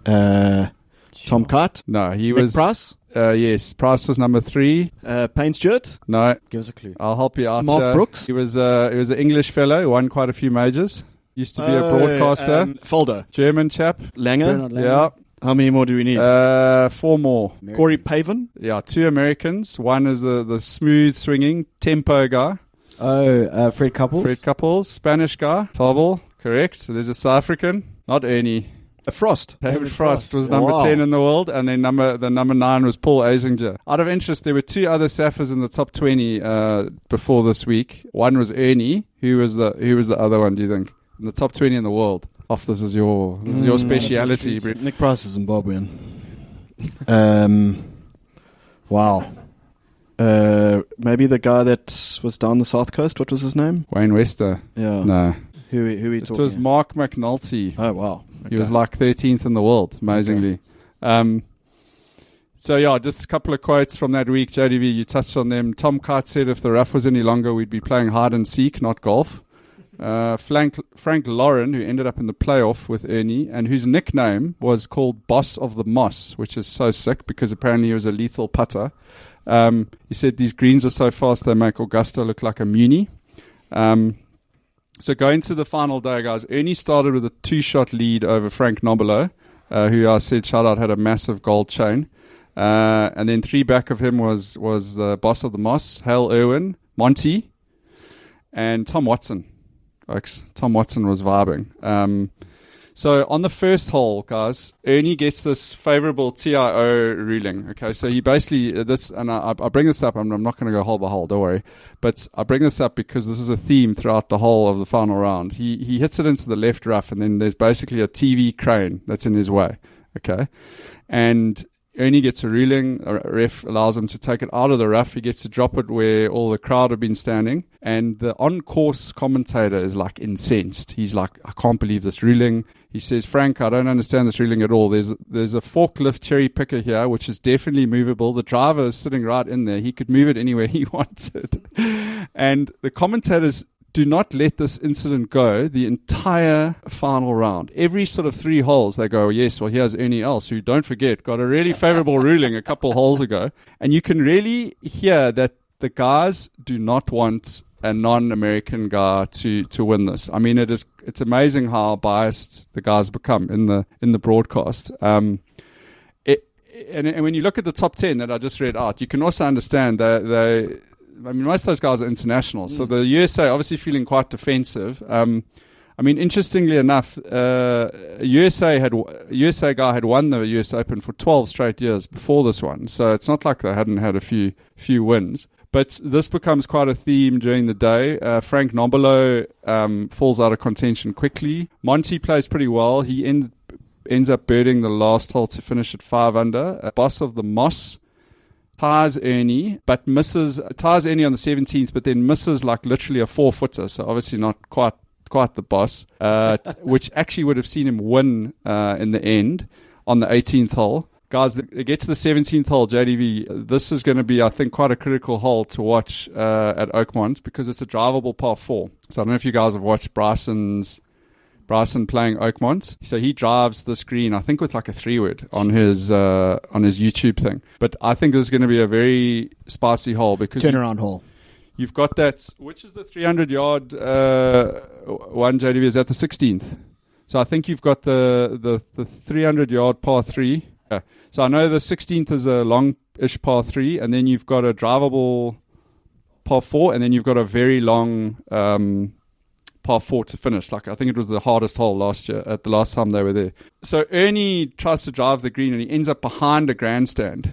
Tom Kite. No, he Nick was Price. Yes, Price was number 3. Payne Stewart. No. Give us a clue. I'll help you out. Mark Brooks. He was an English fellow, won quite a few majors. Used to be a broadcaster. Folder. German chap. Langer. Yeah. How many more do we need? 4 more. Americans. Corey Pavan. Yeah, 2 Americans. One is the smooth swinging tempo guy. Oh, Fred Couples. Spanish guy. Thobel. Correct. So there's a South African. Not Ernie. Frost. David Frost was number 10 in the world, and then the number 9 was Paul Azinger. Out of interest, there were 2 other Saffers in the top 20 before this week. One was Ernie. Who was the other one, do you think? In the top 20 in the world. This is your speciality. Nick Price is Zimbabwean. Wow. Maybe the guy that was down the south coast. What was his name? Wayne Wester. Yeah. No. Who are we talking? It was Mark McNulty. Oh, wow. Okay. He was like 13th in the world, amazingly. Okay. So, yeah, just a couple of quotes from that week. JDV, you touched on them. Tom Kite said if the rough was any longer, we'd be playing hide and seek, not golf. Frank Lauren, who ended up in the playoff with Ernie, and whose nickname was called Boss of the Moss, which is so sick because apparently he was a lethal putter. He said these greens are so fast they make Augusta look like a muni. So going to the final day, guys, Ernie started with a 2-shot lead over Frank Nobilo, who I said, shout out, had a massive gold chain. And then 3 back of him was the Boss of the Moss, Hale Irwin, Monty, and Tom Watson. Folks, Tom Watson was vibing. So on the first hole, guys, Ernie gets this favorable TIO ruling. Okay, so he basically, I bring this up, I'm not going to go hole by hole, don't worry. But I bring this up because this is a theme throughout the whole of the final round. He hits it into the left rough, and then there's basically a TV crane that's in his way. Okay, and Ernie gets a ruling. A ref allows him to take it out of the rough. He gets to drop it where all the crowd have been standing. And the on-course commentator is like incensed. He's like, I can't believe this ruling. He says, Frank, I don't understand this ruling at all. There's a forklift cherry picker here, which is definitely movable. The driver is sitting right in there. He could move it anywhere he wanted. And the commentators do not let this incident go the entire final round. Every sort of 3 holes, they go, yes, well, here's Ernie Els, who, don't forget, got a really favorable ruling a couple holes ago. And you can really hear that the guys do not want a non-American guy to win this. I mean, it's amazing how biased the guys become in the broadcast. And when you look at the top 10 that I just read out, you can also understand that most of those guys are international. So the USA obviously feeling quite defensive. Interestingly enough, a USA guy had won the US Open for 12 straight years before this one. So it's not like they hadn't had a few wins. But this becomes quite a theme during the day. Frank Nobilo falls out of contention quickly. Monty plays pretty well. He ends up birding the last hole to finish at 5 under. Boss of the Moss ties Ernie on the 17th, but then misses like literally a 4-footer. So obviously not quite the boss, which actually would have seen him win in the end on the 18th hole. Guys, they get to the 17th hole, JDV. This is going to be, I think, quite a critical hole to watch at Oakmont because it's a drivable par 4. So I don't know if you guys have watched Bryson playing Oakmont. So he drives this green, I think, with like a 3-wood on his YouTube thing. But I think this is going to be a very spicy hole because turnaround hole. You've got that, which is the 300-yard one, JDV, is at the 16th. So I think you've got the 300-yard par 3. Yeah. So I know the 16th is a long-ish par 3, and then you've got a drivable par 4, and then you've got a very long par 4 to finish. Like I think it was the hardest hole last year at the last time they were there. So Ernie tries to drive the green, and he ends up behind a grandstand.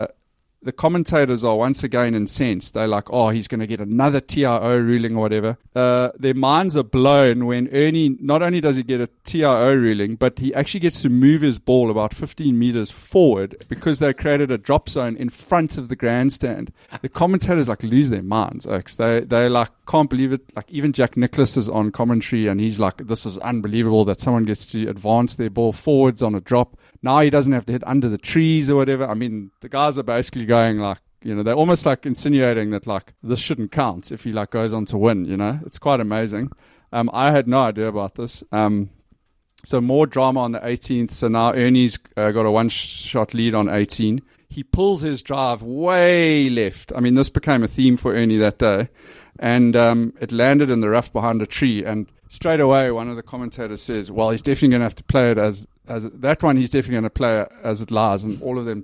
The commentators are once again incensed. They're like, oh, he's going to get another TIO ruling or whatever. Their minds are blown when Ernie, not only does he get a TIO ruling, but he actually gets to move his ball about 15 meters forward because they created a drop zone in front of the grandstand. The commentators like lose their minds. They like can't believe it. Like even Jack Nicklaus is on commentary and he's like, this is unbelievable that someone gets to advance their ball forwards on a drop. Now he doesn't have to hit under the trees or whatever. I mean, the guys are basically going like, they're almost like insinuating that like this shouldn't count if he like goes on to win, It's quite amazing. I had no idea about this. So more drama on the 18th. So now Ernie's got a 1-shot lead on 18. He pulls his drive way left. I mean, this became a theme for Ernie that day. And it landed in the rough behind a tree. And straight away, one of the commentators says, well, he's definitely going to have to play it as that one. He's definitely going to play it as it lies. And all of them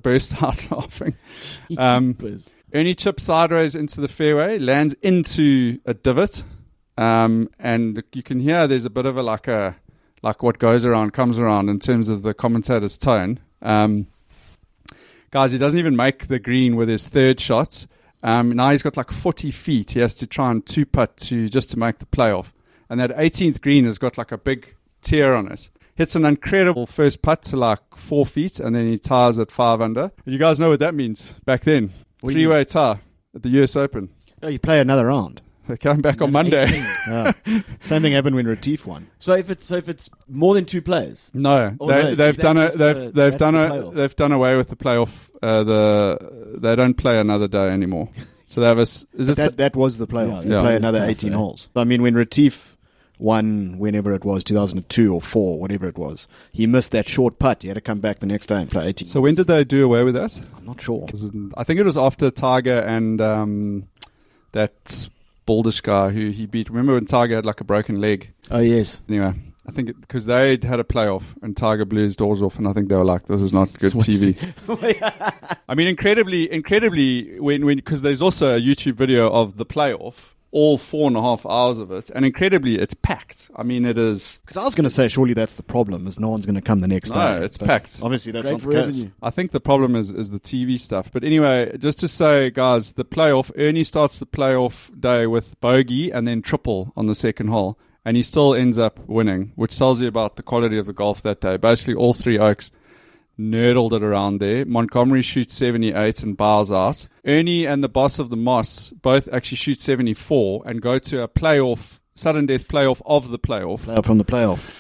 burst out laughing. Ernie chips sideways into the fairway, lands into a divot. And you can hear there's a bit of a like what goes around comes around in terms of the commentator's tone. Guys, he doesn't even make the green with his third shot. Now he's got like 40 feet. He has to try and two-putt just to make the playoff. And that 18th green has got like a big tear on it. Hits an incredible first putt to like 4 feet, and then he ties at 5 under. You guys know what that means back then. Three-way tie at the US Open. Oh, you play another round. They come back on Monday. Same thing happened when Retief won. So if it's more than 2 players, No, they've done away with the playoff. They don't play another day anymore. So they have that was the playoff. Yeah, you play another 18 holes. I mean, when Retief won, whenever it was, 2002 or 4, whatever it was, he missed that short putt. He had to come back the next day and play 18. So when did they do away with that? I'm not sure. I think it was after Tiger and that Baldish guy who he beat. Remember when Tiger had like a broken leg? Oh yes. Anyway, I think because they had a playoff and Tiger blew his doors off, and I think they were like, "This is not good TV." I mean, incredibly, when because there's also a YouTube video of the playoff, all 4.5 hours of it, and incredibly, it's packed. I mean, it is. Because I was going to say, surely that's the problem, is no one's going to come the next day. No, it's packed. Obviously, that's Great not the case. revenue. I think the problem is the TV stuff. But anyway, just to say, guys, the playoff, Ernie starts the playoff day with bogey and then triple on the second hole, and he still ends up winning, which tells you about the quality of the golf that day. Basically, all 3 Oaks nerdled it around there. Montgomery shoots 78 and bows out. Ernie and the boss of the Moss both actually shoot 74 and go to a playoff, sudden death playoff of the playoff. Playoff from the playoff.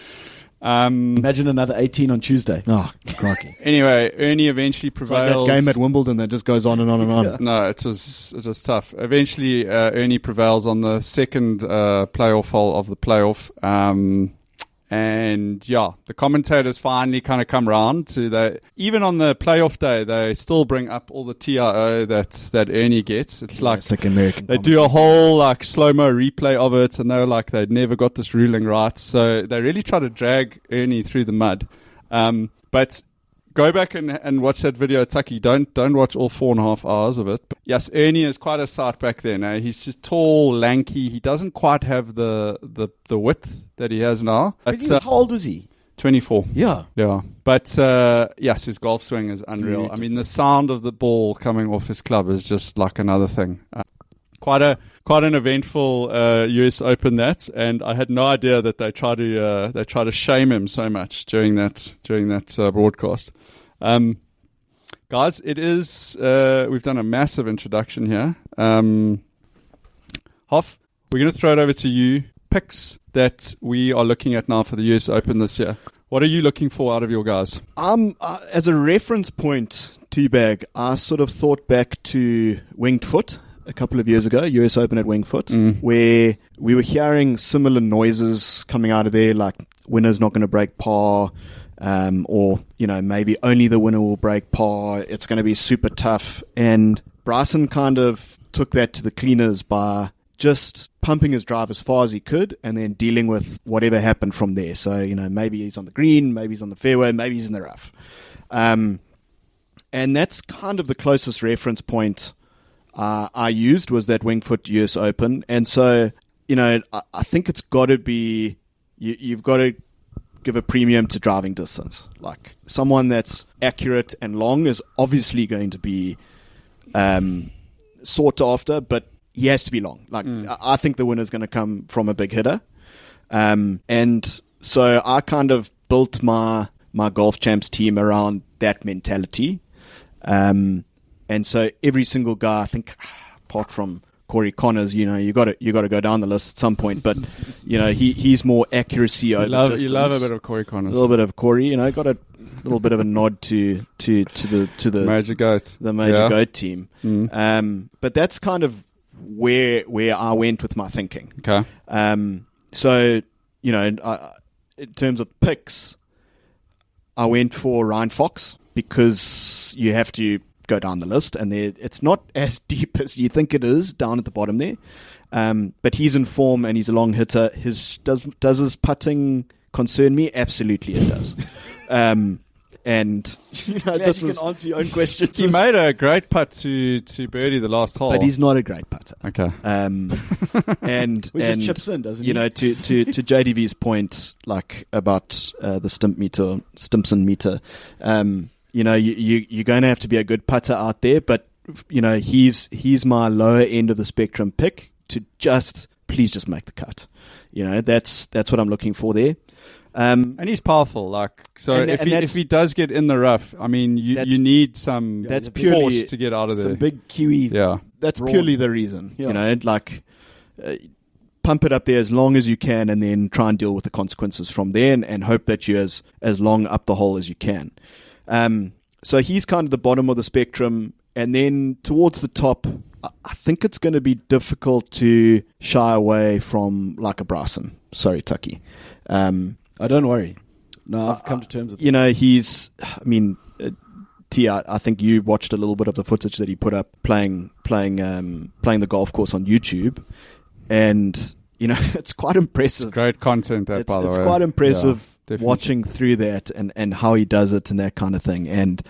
Imagine another 18 on Tuesday. Oh, crikey. Anyway, Ernie eventually It's like prevails. that game at Wimbledon that just goes on and on and on. No, it was tough. Eventually, Ernie prevails on the second playoff hole of the playoff. And yeah, the commentators finally kind of come round to that. Even on the playoff day, they still bring up all the TRO that Ernie gets. It's like American. they do a whole like slow-mo replay of it, and they were like they'd never got this ruling right. So they really try to drag Ernie through the mud. But go back and watch that video, Tucky. Don't watch all 4.5 hours of it. But yes, Ernie is quite a sight back then. He's just tall, lanky. He doesn't quite have the width that he has now. How old was he? 24. Yeah. Yeah. But yes, his golf swing is unreal. Beautiful. I mean, the sound of the ball coming off his club is just like another thing. Quite an eventful US Open that, and I had no idea that they try to shame him so much during that broadcast. Guys, it is we've done a massive introduction here. Hoff, we're going to throw it over to you. Picks that we are looking at now for the US Open this year. What are you looking for out of your guys? As a reference point, Teabag, I sort of thought back to Winged Foot a couple of years ago, US Open at Winged Foot, where we were hearing similar noises coming out of there, like winner's not going to break par, or maybe only the winner will break par. It's going to be super tough. And Bryson kind of took that to the cleaners by just pumping his drive as far as he could and then dealing with whatever happened from there. So, maybe he's on the green, maybe he's on the fairway, maybe he's in the rough. And that's kind of the closest reference point I used was that Winged Foot US Open. And so, I think it's got to be, you've got to give a premium to driving distance. Like someone that's accurate and long is obviously going to be sought after, but he has to be long. Like I think the winner's going to come from a big hitter. And so I kind of built my Golf Champs team around that mentality. And so every single guy, I think, apart from Corey Connors, you got to go down the list at some point. But he's more accuracy over distance. You love a bit of Corey Connors. A little bit of Corey. Got a little bit of a nod to the Major Goat, the Major Goat team. But that's kind of where I went with my thinking. Okay. So in terms of picks, I went for Ryan Fox because you have to go down the list, and it's not as deep as you think it is down at the bottom there. But he's in form and he's a long hitter. Does his putting concern me? Absolutely, it does. And This you can answer your own questions. He made a great putt to birdie the last hole. but he's not a great putter. Okay. And Which just chips in, doesn't he? to JDV's point, like about the Stimpson meter, you're going to have to be a good putter out there, but he's my lower end of the spectrum pick to please just make the cut. That's what I'm looking for there. And he's powerful, if he does get in the rough, I mean, you need some that's force purely to get out of there. Some big Kiwi. Yeah. That's Broad. purely the reason. Yeah. Pump it up there as long as you can, and then try and deal with the consequences from there, and hope that you're as long up the hole as you can. So he's kind of the bottom of the spectrum, and then towards the top, I think it's going to be difficult to shy away from like a Bryson. Sorry, Tucky. Oh, don't worry. No, I've come to terms with T, I think you watched a little bit of the footage that he put up playing the golf course on YouTube, and it's quite impressive. Great content, by the way. It's quite impressive Yeah, watching through that and how he does it and that kind of thing. And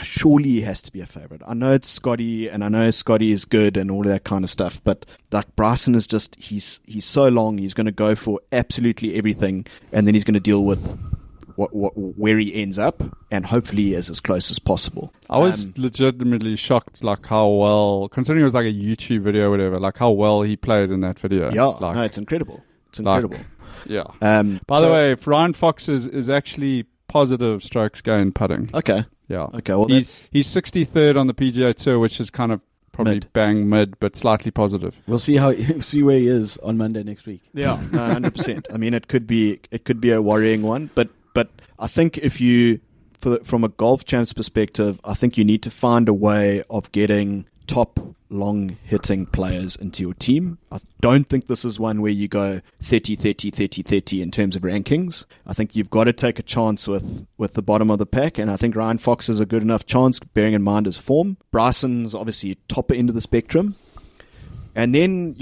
surely he has to be a favorite. I know it's Scotty, and I know Scotty is good and all of that kind of stuff, but like Bryson is just he's so long. He's going to go for absolutely everything, and then he's going to deal with where he ends up, and hopefully is as close as possible. I was legitimately shocked, like how well, considering it was like a YouTube video or whatever, like how well he played in that video. Yeah, like, no, it's incredible. It's incredible. Yeah. By the way, Ryan Fox is actually positive strokes gain putting. Okay. Yeah. Okay. Well, he's 63rd on the PGA Tour, which is kind of probably bang mid, but slightly positive. We'll see where he is on Monday next week. Yeah, 100%. I mean, it could be a worrying one, but I think from a golf champs perspective, I think you need to find a way of getting top long hitting players into your team. I don't think this is one where you go 30 in terms of rankings. I think you've got to take a chance with the bottom of the pack, and I think Ryan Fox is a good enough chance, bearing in mind his form. Bryson's obviously top end of the spectrum, and then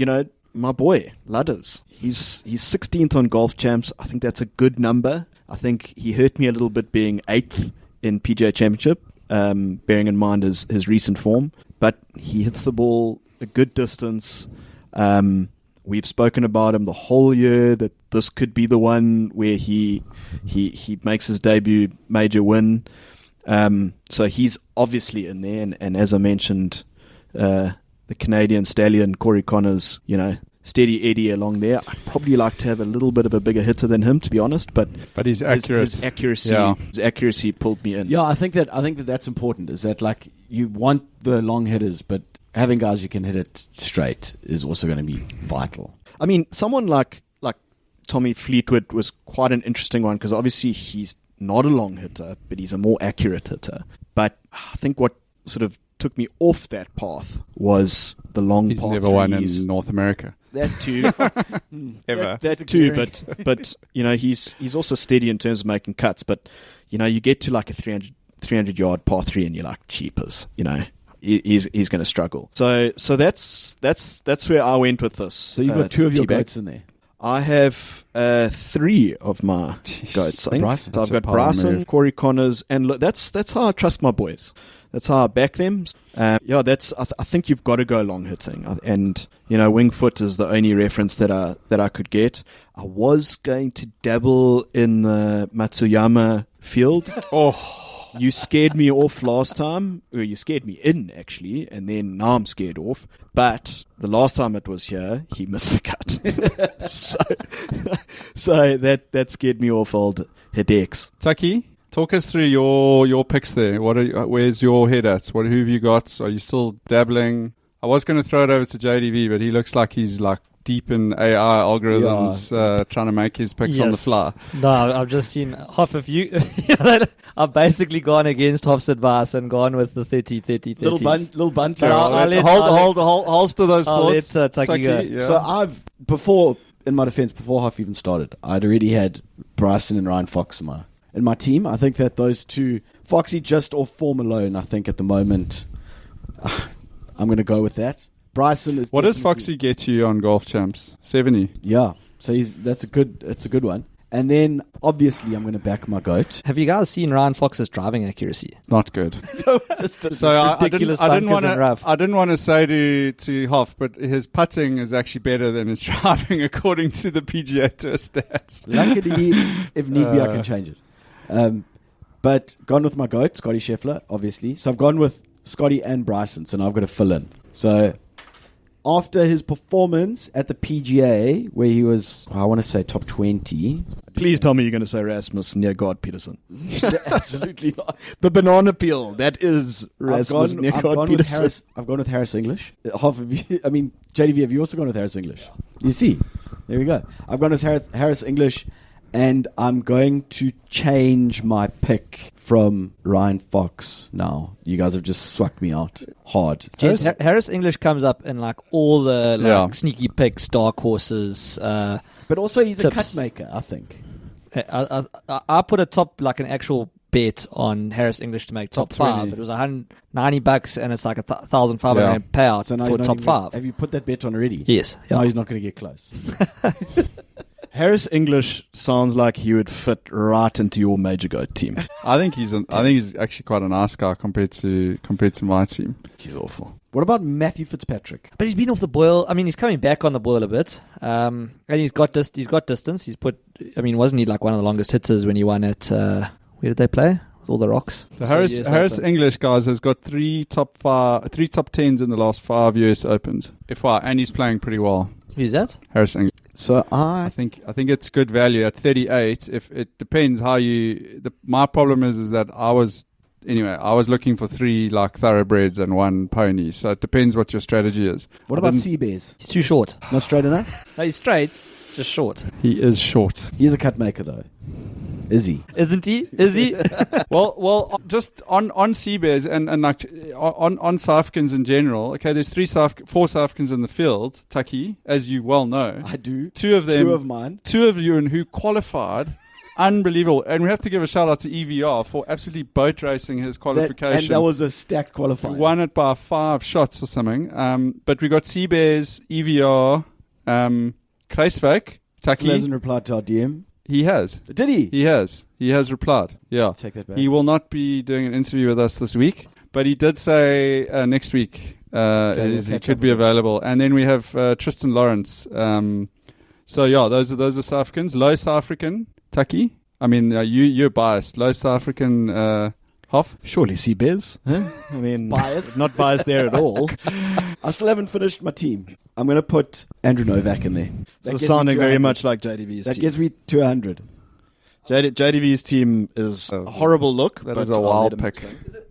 my boy Ludders, he's 16th on golf champs. I think that's a good number. I think he hurt me a little bit being 8th in PGA Championship, bearing in mind his recent form. But he hits the ball a good distance. We've spoken about him the whole year, that this could be the one where he makes his debut major win. So he's obviously in there. And as I mentioned, the Canadian stallion, Corey Connors, steady Eddie along there. I'd probably like to have a little bit of a bigger hitter than him, to be honest. But he's accurate. His accuracy pulled me in. Yeah, I think that's important. Is that like you want the long hitters, but having guys who can hit it straight is also going to be vital. I mean, someone like Tommy Fleetwood was quite an interesting one, because obviously he's not a long hitter, but he's a more accurate hitter. But I think what sort of took me off that path was the long He's par never threes. won in North America. That too, Ever. That too. But he's also steady in terms of making cuts. But you get to like a 300 yard par 3, and you're like, cheapers. He's going to struggle. So that's where I went with this. So you've got 2 of your goats in there. I have 3 of my goats. I think. Bryson. So I've got Bryson, Corey Connors, and look, that's how I trust my boys. That's how I back them. I think you've got to go long hitting, and Wingfoot is the only reference that I could get. I was going to dabble in the Matsuyama field. You scared me off last time. Well, you scared me in, actually, and then now I'm scared off. But the last time it was here, he missed the cut. so that scared me off, old Hideks. Tucky, talk us through your picks there. Where's your head at? Who have you got? Are you still dabbling? I was going to throw it over to JDV, but he looks like he's like deep in AI algorithms, trying to make his picks on the fly. No, I've just seen half of you. I've basically gone against Hoff's advice and gone with the 30. Little bunt. Holster those thoughts. Let Tucky go. Yeah. So in my defense, before Hoff even started, I'd already had Bryson and Ryan Fox in my team. I think that those two, Foxy just off form alone, I think at the moment, I'm going to go with that. Bryson is. What does Foxy get you on Golf Champs? 70. Yeah, so that's a good one. And then, obviously, I'm going to back my goat. Have you guys seen Ryan Fox's driving accuracy? Not good. So I didn't want to say to Hoff, but his putting is actually better than his driving according to the PGA Tour stats. Luckily, if need be, I can change it. But gone with my goat, Scotty Scheffler, obviously. So I've gone with Scotty and Bryson, so now I've got to fill in. So after his performance at the PGA, where he was, I want to say top 20. Please tell me you're going to say Rasmus Niergaard Peterson. Absolutely not. The banana peel, that is Rasmus Niergaard Peterson. I've gone with Harris English. JDV, have you also gone with Harris English? You see, there we go. I've gone with Harris English, and I'm going to change my pick from Ryan Fox now. You guys have just swacked me out hard. Harris English comes up in like all the sneaky picks, dark horses. But also he's tips. a cut maker, I think. I put a top, like an actual bet on Harris English to make top 5. It was $190 and it's like $1,500 payout for top 5. Have you put that bet on already? Yes. No, he's not going to get close. Harris English sounds like he would fit right into your major goat team. I think he's actually quite a nice guy compared to my team. He's awful. What about Matthew Fitzpatrick? But he's been off the boil. I mean, he's coming back on the boil a bit, and he's got distance. Wasn't he like one of the longest hitters when he won at where did they play? With all the rocks. The Harris English guys has got three top 10s in the last 5 US Opens. And he's playing pretty well. Who's that? Harris English. So I think it's good value at 38. If it depends how my problem is that I was looking for 3 like thoroughbreds and 1 pony. So it depends what your strategy is. What about Seabears? He's too short. Not straight enough? No, he's straight. It's just short. He is short. He's a cut maker though. Is he? Isn't he? Is he? well, just on sea bears and like on South Africans in general. Okay, there's 4 South Africans in the field. Tucky, as you well know, I do. 2 of them. 2 of mine. 2 of you and who qualified. Unbelievable. And we have to give a shout out to EVR for absolutely boat racing his qualification. That was a stacked qualifier. He won it by 5 shots or something. But we got Seabears, EVR, Kruiswijk, Tucky. Still hasn't replied to our DM. He has. Did he? He has. He has replied. Yeah. Take that back. He will not be doing an interview with us this week, but he did say next week he could be available. And then we have Tristan Lawrence. So yeah, those are South Africans. Low South African, Tucky. I mean, you're biased. Low South African, Hoff. Surely Seabears. Huh? I mean, biased? Not biased there at all. I still haven't finished my team. I'm going to put Andrew Novak in there. So sounding very much like JDV's that team. gets me to 100. JDV's team is a horrible look. That is a wild pick.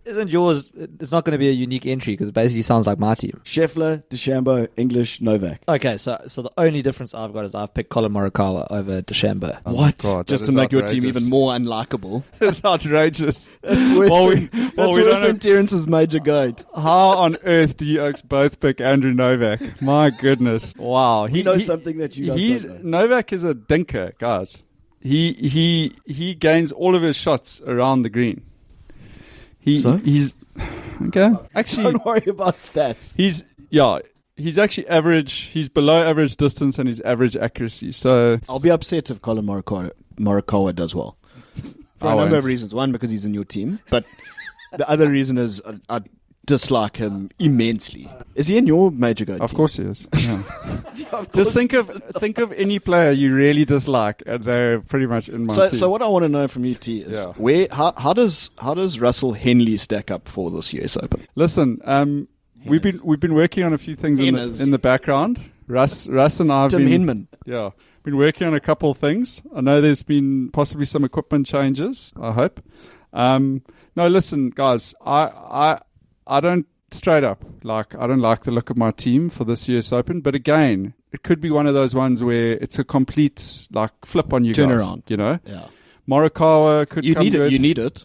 Isn't yours? It's not going to be a unique entry because it basically sounds like my team. Scheffler, DeChambeau, English, Novak. Okay, so the only difference I've got is I've picked Colin Morikawa over DeChambeau. What? God, just to make your team even more unlikable. It's outrageous. That's worse than Terrence's major goat. How on earth do you Oaks both pick Andrew Novak? My goodness. Wow. He knows something that you guys don't know. Novak is a dinker, guys. He gains all of his shots around the green. He's okay. Actually, don't worry about stats. He's actually average. He's below average distance and his average accuracy. So I'll be upset if Colin Morikawa does well for a number of reasons. One, because he's in your team, but the other reason is I dislike him immensely. Is he in your major goat team? Of course he is. Yeah. Just think of any player you really dislike, and they're pretty much in my team. So what I want to know from you, T, is how does Russell Henley stack up for this US Open? Listen, we've been working on a few things in the background. Russ and I have Tim Hinman. Yeah, been working on a couple of things. I know there's been possibly some equipment changes. I hope. No, listen, guys, I don't straight up I don't like the look of my team for this US Open, but again, it could be one of those ones where it's a complete flip on you turnaround. You know, yeah. Morikawa could come need it. good. You need it.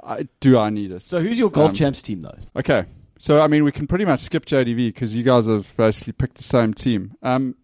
I need it. So who's your golf champs team though? Okay, so I mean we can pretty much skip JDV because you guys have basically picked the same team.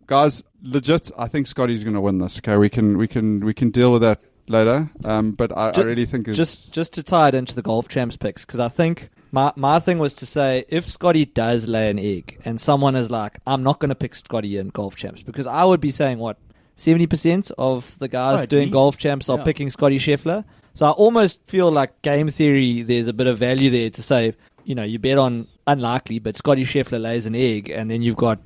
Guys, legit, I think Scotty's going to win this. Okay, we can deal with that later. But I really think it's just to tie it into the golf champs picks, because I think my thing was to say if Scotty does lay an egg and someone is like, I'm not going to pick Scotty in golf champs, because I would be saying what 70% of the guys at doing least. golf champs are Yeah. picking Scotty Scheffler. So I almost feel like game theory, there's a bit of value there to say, you bet on unlikely, but Scotty Scheffler lays an egg, and then you've got,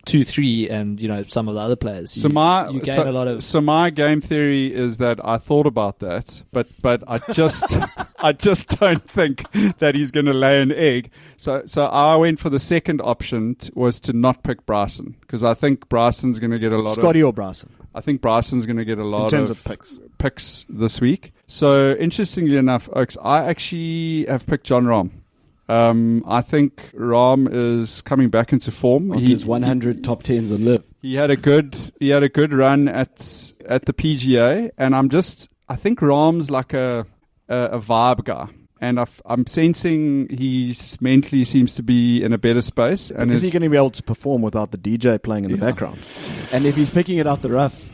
2, 3, and some of the other players. So you gain a lot of. So my game theory is that I thought about that, but I just I just don't think that he's going to lay an egg. So I went for the second option was to not pick Bryson, because I think Bryson's going to get a lot Scotty or Bryson? I think Bryson's going to get a lot in terms of picks this week. So interestingly enough, Oaks, I actually have picked John Rahm. I think Rahm is coming back into form. His 100 top 10s on live. He had a good run at the PGA, and I think Rahm's like a vibe guy. And I'm sensing he mentally seems to be in a better space. And is he going to be able to perform without the DJ playing in the background? And if he's picking it out the rough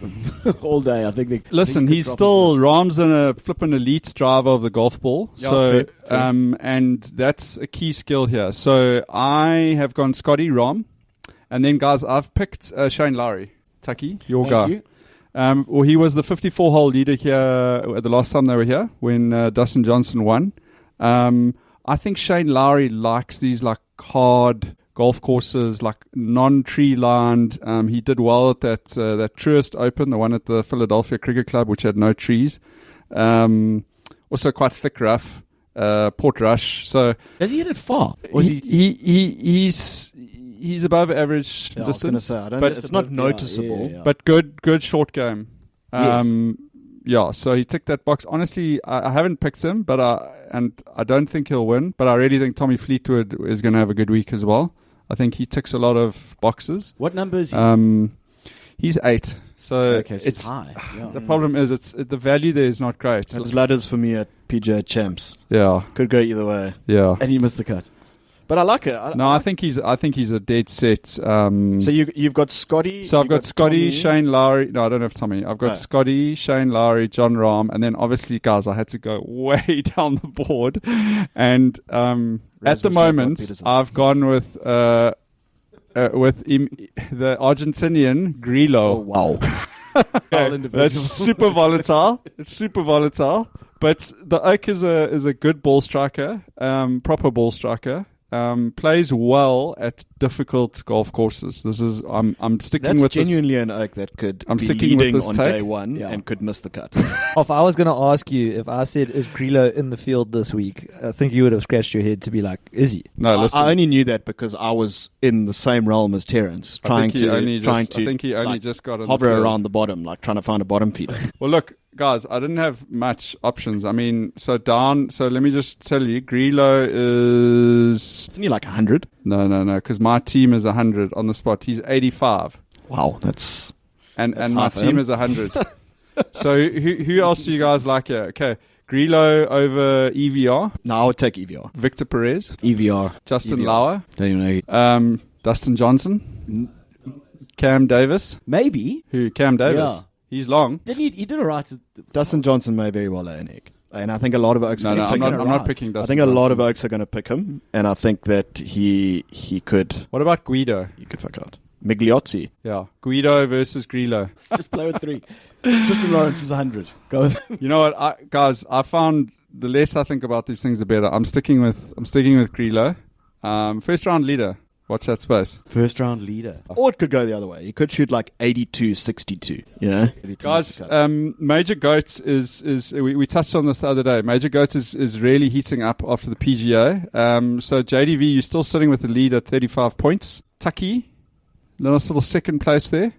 all day, I think listen, he's still Rahm's a flipping elite driver of the golf ball. Yeah, so true. and that's a key skill here. So I have gone Scotty, Rahm, and then guys, I've picked Shane Lowry, Tucky, your guy. you. Well, he was the 54-hole leader here the last time they were here when Dustin Johnson won. I think Shane Lowry likes these like hard golf courses, like non-tree lined. He did well at that Truist Open, the one at the Philadelphia Cricket Club, which had no trees. Also quite thick rough. Port Rush. So Does he hit it far? he's above average Yeah, I was going to distance, say, I don't but it's not noticeable. but good short game. Yes. Yeah, so he ticked that box. Honestly, I haven't picked him, but I don't think he'll win. But I really think Tommy Fleetwood is going to have a good week as well. I think he ticks a lot of boxes. What number is he? He's 8. So Okay, so it's high. Yeah. the problem is the value there is not great. There's ladders for me at PGA Champs. Yeah, Could go either way. yeah. And he missed the cut. But I like it. I think he's a dead set. So you've got Scotty. So I've you've got Scotty, Tommy. Shane Lowry. No, I don't have Tommy. I've got No. Scotty, Shane Lowry, John Rahm, and then obviously, guys, I had to go way down the board. And at the Rasmus moment, Peterson. I've gone with the Argentinian Grillo. Oh, wow. That's super volatile. It's super volatile. But the Oak is a good ball striker, proper ball striker. Plays well at difficult golf courses. I'm sticking That's with genuinely an oak that could I'm be sticking with leading this on take. day one Yeah. and could miss the cut. If I was going to ask you, if I said, is Grillo in the field this week, I think you would have scratched your head to be like, is he? No, listen. I only knew that because I was in the same realm as Terence, I think he only like, just got on hover the field. around the bottom, like trying to find a bottom feeder. Well, look, guys, I didn't have much options. I mean, so let me just tell you, Grillo is Isn't he like 100? no, because my team is 100 on the spot. He's 85, Wow, that's and my high for team him. is 100. So who else do you guys like here? Okay, Grillo over EVR, no. I would take EVR. Victor Perez, EVR. Justin EVR. Lauer, Don't even know. Dustin Johnson, Cam Davis. Maybe. Cam Davis? Yeah. He's long. Did he did all right. Dustin Johnson may very well lay an egg, and I think a lot of oaks. No, are I'm gonna pick him. not picking Dustin. I think a lot of Johnson. oaks are going to pick him, and I think that he could What about Guido? fuck out. Migliozzi. Yeah, Guido versus Grillo. Just play with 3. Justin Lawrence is 100. Go with You know what, guys? I found the less I think about these things, the better. I'm sticking with Grillo. First round leader. Watch that space, first round leader. Or it could go the other way. He could shoot like 82-62, you know? guys. Major Goat is we touched on this the other day. Major Goat is really heating up after the PGA. So JDV, you're still sitting with the lead at 35 points. Tucky, nice little second place there.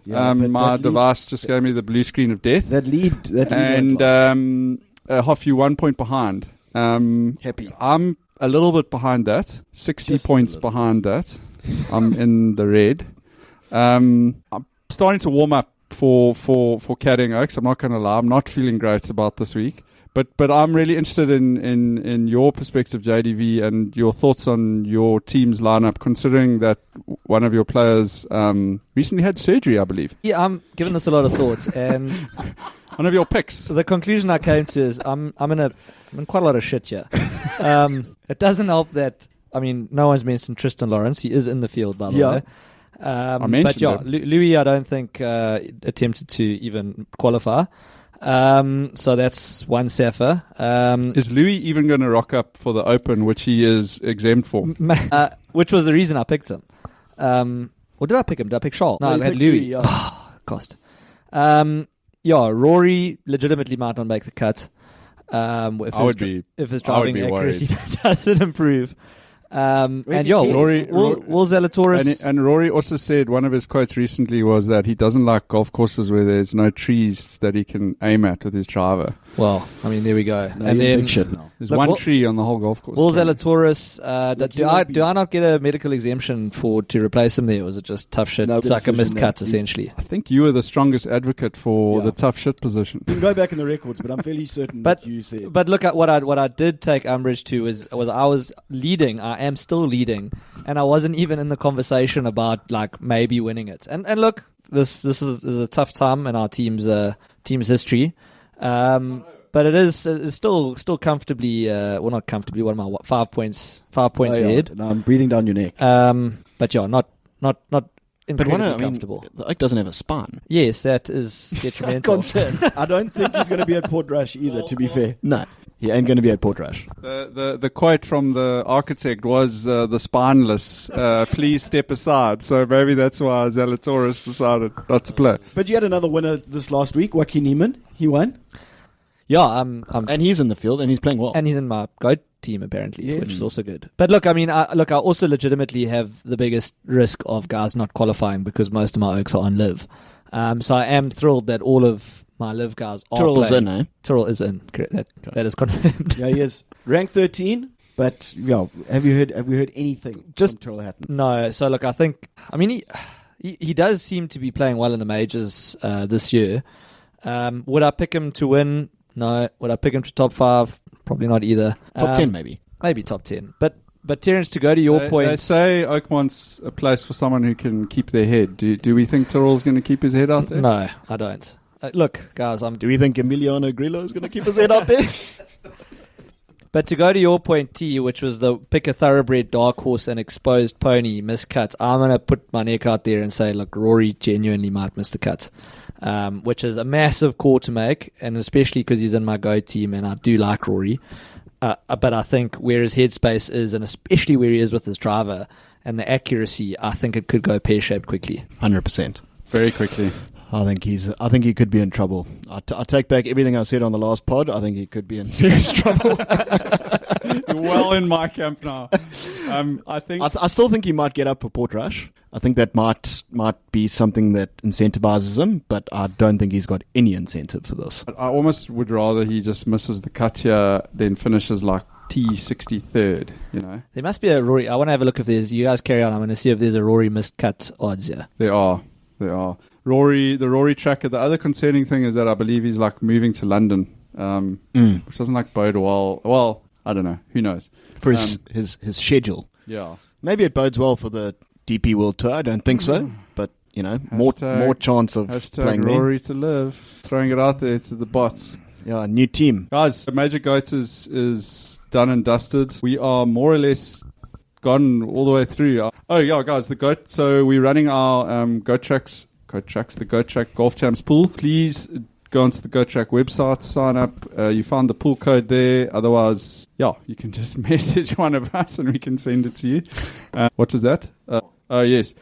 Yeah, but My that lead- device just gave me the blue screen of death. That lead And went last. Hoff, you 1 point behind. Happy. I'm a little bit behind that. 60 Just a points little. behind that. I'm in the red. I'm starting to warm up for caddying Oaks. I'm not going to lie. I'm not feeling great about this week. But I'm really interested in your perspective, JDV, and your thoughts on your team's lineup, considering that one of your players recently had surgery, I believe. Yeah, I'm giving this a lot of thought, and One of your picks. so the conclusion I came to is I'm in quite a lot of shit here. It doesn't help that, I mean, no one's mentioned Tristan Lawrence. He is in the field, by the way. mentioned but yeah, him. Louis, I don't think attempted to even qualify. So that's one Safa. Is Louis even going to rock up for the Open, which he is exempt for? Which was the reason I picked him. Or did I pick him? Did I pick Charles? No, I had Louis. Yeah. Cost. Rory legitimately might not make the cut. If his driving accuracy doesn't improve. Will Zalatoris. And Rory also said one of his quotes recently was that he doesn't like golf courses where there's no trees that he can aim at with his driver. Well, I mean, there we go. No, and then big shit now. There's one tree on the whole golf course. Will Zalatoris, do I not get a medical exemption to replace him there? Or was it just tough shit? No, It's like a missed decision cut, that essentially. I think you were the strongest advocate for the tough shit position. You can go back in the records, but I'm fairly certain that you said. But look at what I did take umbrage to was I was leading. I am still leading. And I wasn't even in the conversation about like maybe winning it. And look, this is a tough time in our team's history. But it is still comfortably, not comfortably. What am I? 5 points ahead. No, I'm breathing down your neck. But yeah, not incredibly comfortable. The Oak doesn't have a spine. Yes, that is detrimental. Concern. I don't think he's going to be at Portrush either. To be fair, no, he ain't going to be at Portrush. The quote from the architect was the spineless. Please step aside. So maybe that's why Zalatoris decided not to play. But you had another winner this last week, Joaquin Niemann. He won. Yeah, and he's in the field and he's playing well. And he's in my Goat team apparently, Yes. which is also good. But look, I mean, I also legitimately have the biggest risk of guys not qualifying because most of my Oaks are on live. So I am thrilled that all of my live guys are Tyrrell's playing. in, eh? Tyrrell is in. Correct. That is confirmed. Yeah, he is ranked 13. But yeah, have you heard anything Just from Tyrrell Hatton? No. So look, I mean, he does seem to be playing well in the majors this year. Would I pick him to win? No. Would I pick him to top 5? Probably not either. Top 10 maybe. Maybe top 10. But Terence, to go to your point, they say Oakmont's a place for someone who can keep their head. Do we think Tyrrell's going to keep his head out there? No, I don't. Look, guys, Do we think Emiliano Grillo is going to keep his head out there? But to go to your point, T, which was the pick a thoroughbred dark horse and exposed pony miscut, I'm going to put my neck out there and say, look, Rory genuinely might miss the cut, which is a massive call to make, and especially because he's in my Go team and I do like Rory. But I think where his headspace is, and especially where he is with his driver and the accuracy, I think it could go pear-shaped quickly. 100%. Very quickly. I think he could be in trouble. I take back everything I said on the last pod. I think he could be in serious trouble. You're well in my camp now. I still think he might get up for Portrush. I think that might be something that incentivizes him, but I don't think he's got any incentive for this. I almost would rather he just misses the cut here than finishes like T63rd, you know. There must be a Rory. I want to have a look if there's. You guys carry on. I'm going to see if there's a Rory missed cut odds here. There are. The Rory tracker. The other concerning thing is that I believe he's like moving to London, which doesn't like bode well. Well, I don't know. Who knows? For his schedule. Yeah. Maybe it bodes well for the DP World Tour. I don't think so. But, you know, more chance of playing Rory there. to live. Throwing it out there to the bots. Yeah, new team. Guys, the Major Goat is done and dusted. We are more or less gone all the way through. Oh, yeah, guys, the Goat. So we're running our Goat Track Golfchamps pool. Please go onto the Goat Track website, sign up. You found the pool code there. Otherwise, yeah, you can just message one of us and we can send it to you. What was that? Oh, yes.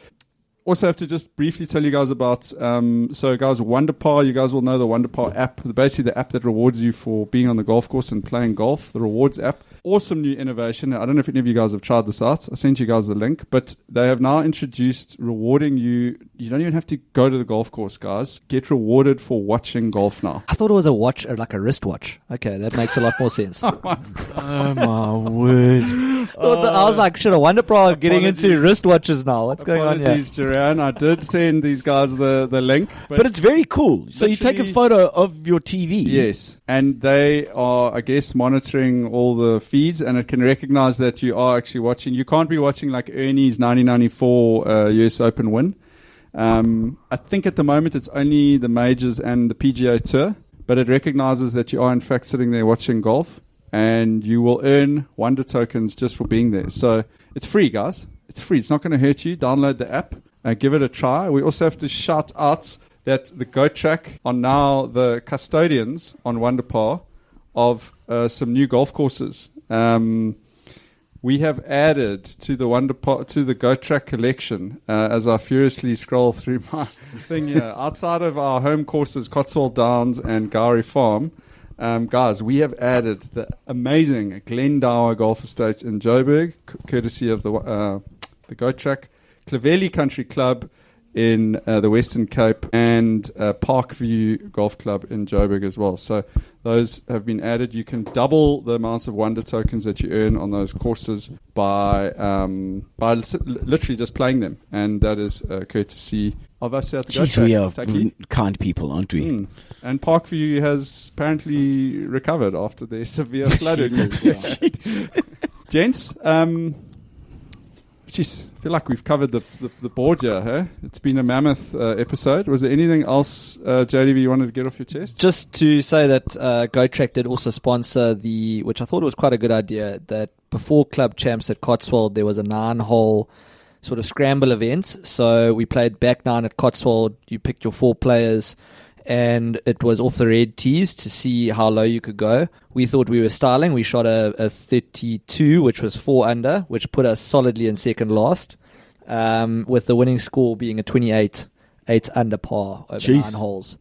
Also have to just briefly tell you guys about, so guys, Wunderpar, you guys will know the Wunderpar app, basically the app that rewards you for being on the golf course and playing golf, the rewards app. Awesome new innovation. I don't know if any of you guys have tried this out. I sent you guys the link, but they have now introduced rewarding you. You don't even have to go to the golf course, guys. Get rewarded for watching golf now. I thought it was a watch, like a wristwatch. Okay, that makes a lot more sense. Oh my word. I was like, shit, a Wunderpar getting into wristwatches now. What's going on here? Apologies, Duran. I did send these guys the link. But it's very cool. So you take a photo of your TV. Yes. And they are, I guess, monitoring all the feeds, and it can recognize that you are actually watching. You can't be watching like Ernie's 1994 US Open win. I think at the moment it's only the majors and the PGA Tour, but it recognizes that you are in fact sitting there watching golf, and you will earn Wonder tokens just for being there. So it's free, guys. It's free. It's not going to hurt you. Download the app. give it a try. We also have to shout out that the Goat Track are now the custodians on Wunderpar of some new golf courses. We have added to the Goat Track collection, as I furiously scroll through my thing here, outside of our home courses, Cotswold Downs and Gowrie Farm, guys, we have added the amazing Glendower Golf Estates in Joburg, courtesy of the Goat Track, Clovelly Country Club in the Western Cape, and Parkview Golf Club in Joburg as well. So those have been added. You can double the amounts of Wonder tokens that you earn on those courses by literally just playing them, and that is courtesy of us here at the Goat Track. We are kind people, aren't we? And Parkview has apparently recovered after their severe flooding. Gents, jeez, I feel like we've covered the board here, huh? It's been a mammoth episode. Was there anything else, JDV, you wanted to get off your chest? Just to say that Goat Track did also sponsor which I thought was quite a good idea, that before Club Champs at Cotswold, there was a 9-hole sort of scramble event. So we played back 9 at Cotswold. You picked your 4 players, and it was off the red tees to see how low you could go. We thought we were styling. We shot a 32, which was 4 under, which put us solidly in second last, with the winning score being a 28, 8 under par over 9 holes.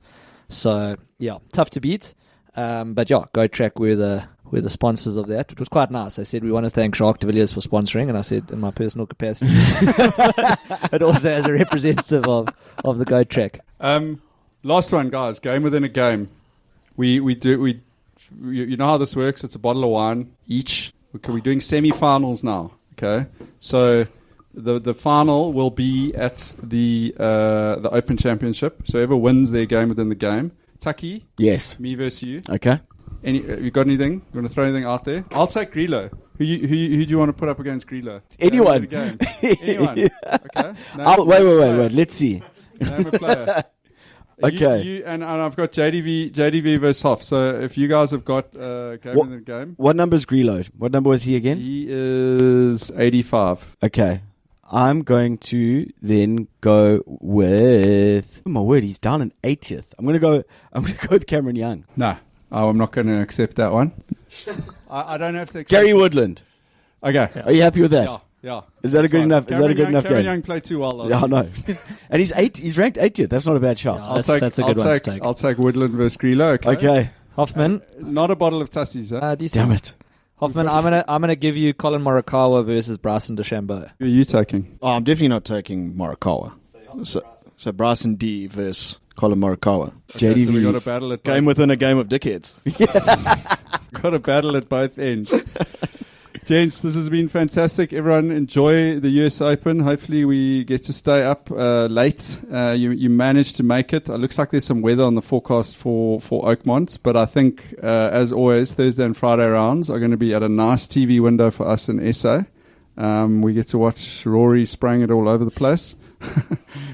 So, yeah, tough to beat. But yeah, Goat Track were the sponsors of that. It was quite nice. I said, we want to thank Jacques de Villiers for sponsoring, and I said, in my personal capacity, but also as a representative of the Goat Track. Last one, guys. Game within a game. You know how this works. It's a bottle of wine each. We're doing semi-finals now. Okay, so the final will be at the Open Championship. So whoever wins their game within the game. Taki. Yes. Me versus you. Okay. You got anything? You want to throw anything out there? I'll take Grillo. Who do you want to put up against Grillo? Anyone. Anyone. Okay. Wait. Let's see. Name a player. Okay. You and I've got JDV versus Hoff. So if you guys have got game in the game. What number's Grillo? What number was he again? He is 85. Okay. I'm going to then go with... Oh my word, he's down in 80th. I'm going to go with Cameron Young. No. Oh, I'm not going to accept that one. I don't have to accept Gary Woodland. Okay. Are you happy with that? Yeah. Is that a good enough? Is that a good enough Cameron game? Young played too well. Yeah, I know. And he's ranked 80th. That's not a bad shot. Yeah, that's a good one to take. I'll take Woodland versus Grillo. Okay. Hoffman. Not a bottle of Tussies, huh? Damn it. Hoffman, I'm gonna give you Colin Morikawa versus Bryson DeChambeau. Who are you taking? Oh, I'm definitely not taking Morikawa. So Bryson D versus Colin Morikawa. Okay, so we got a battle at game within a game of dickheads. Got a battle at both ends. Gents, this has been fantastic. Everyone enjoy the US Open. Hopefully we get to stay up late. You managed to make it. It looks like there's some weather on the forecast for Oakmont. But I think, as always, Thursday and Friday rounds are going to be at a nice TV window for us in SA. We get to watch Rory spraying it all over the place.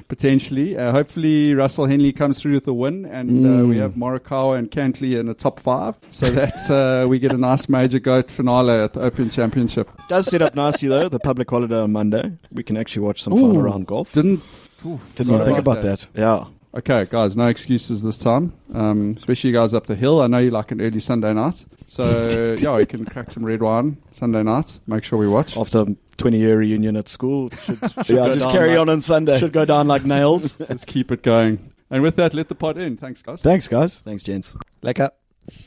Potentially. Hopefully Russell Henley comes through with a win, and we have Morikawa and Cantley in the top 5, so that we get a nice major GOAT finale at the Open Championship. Does set up nicely though, the public holiday on Monday. We can actually watch some fun around golf. Didn't think about that. Yeah. Okay, guys, no excuses this time, especially you guys up the hill. I know you like an early Sunday night, so yeah, we can crack some red wine Sunday night. Make sure we watch. After a 20-year reunion at school, should just carry on Sunday. Should go down like nails. Just keep it going. And with that, let the pod in. Thanks, guys. Thanks, guys. Thanks, gents. Lekker.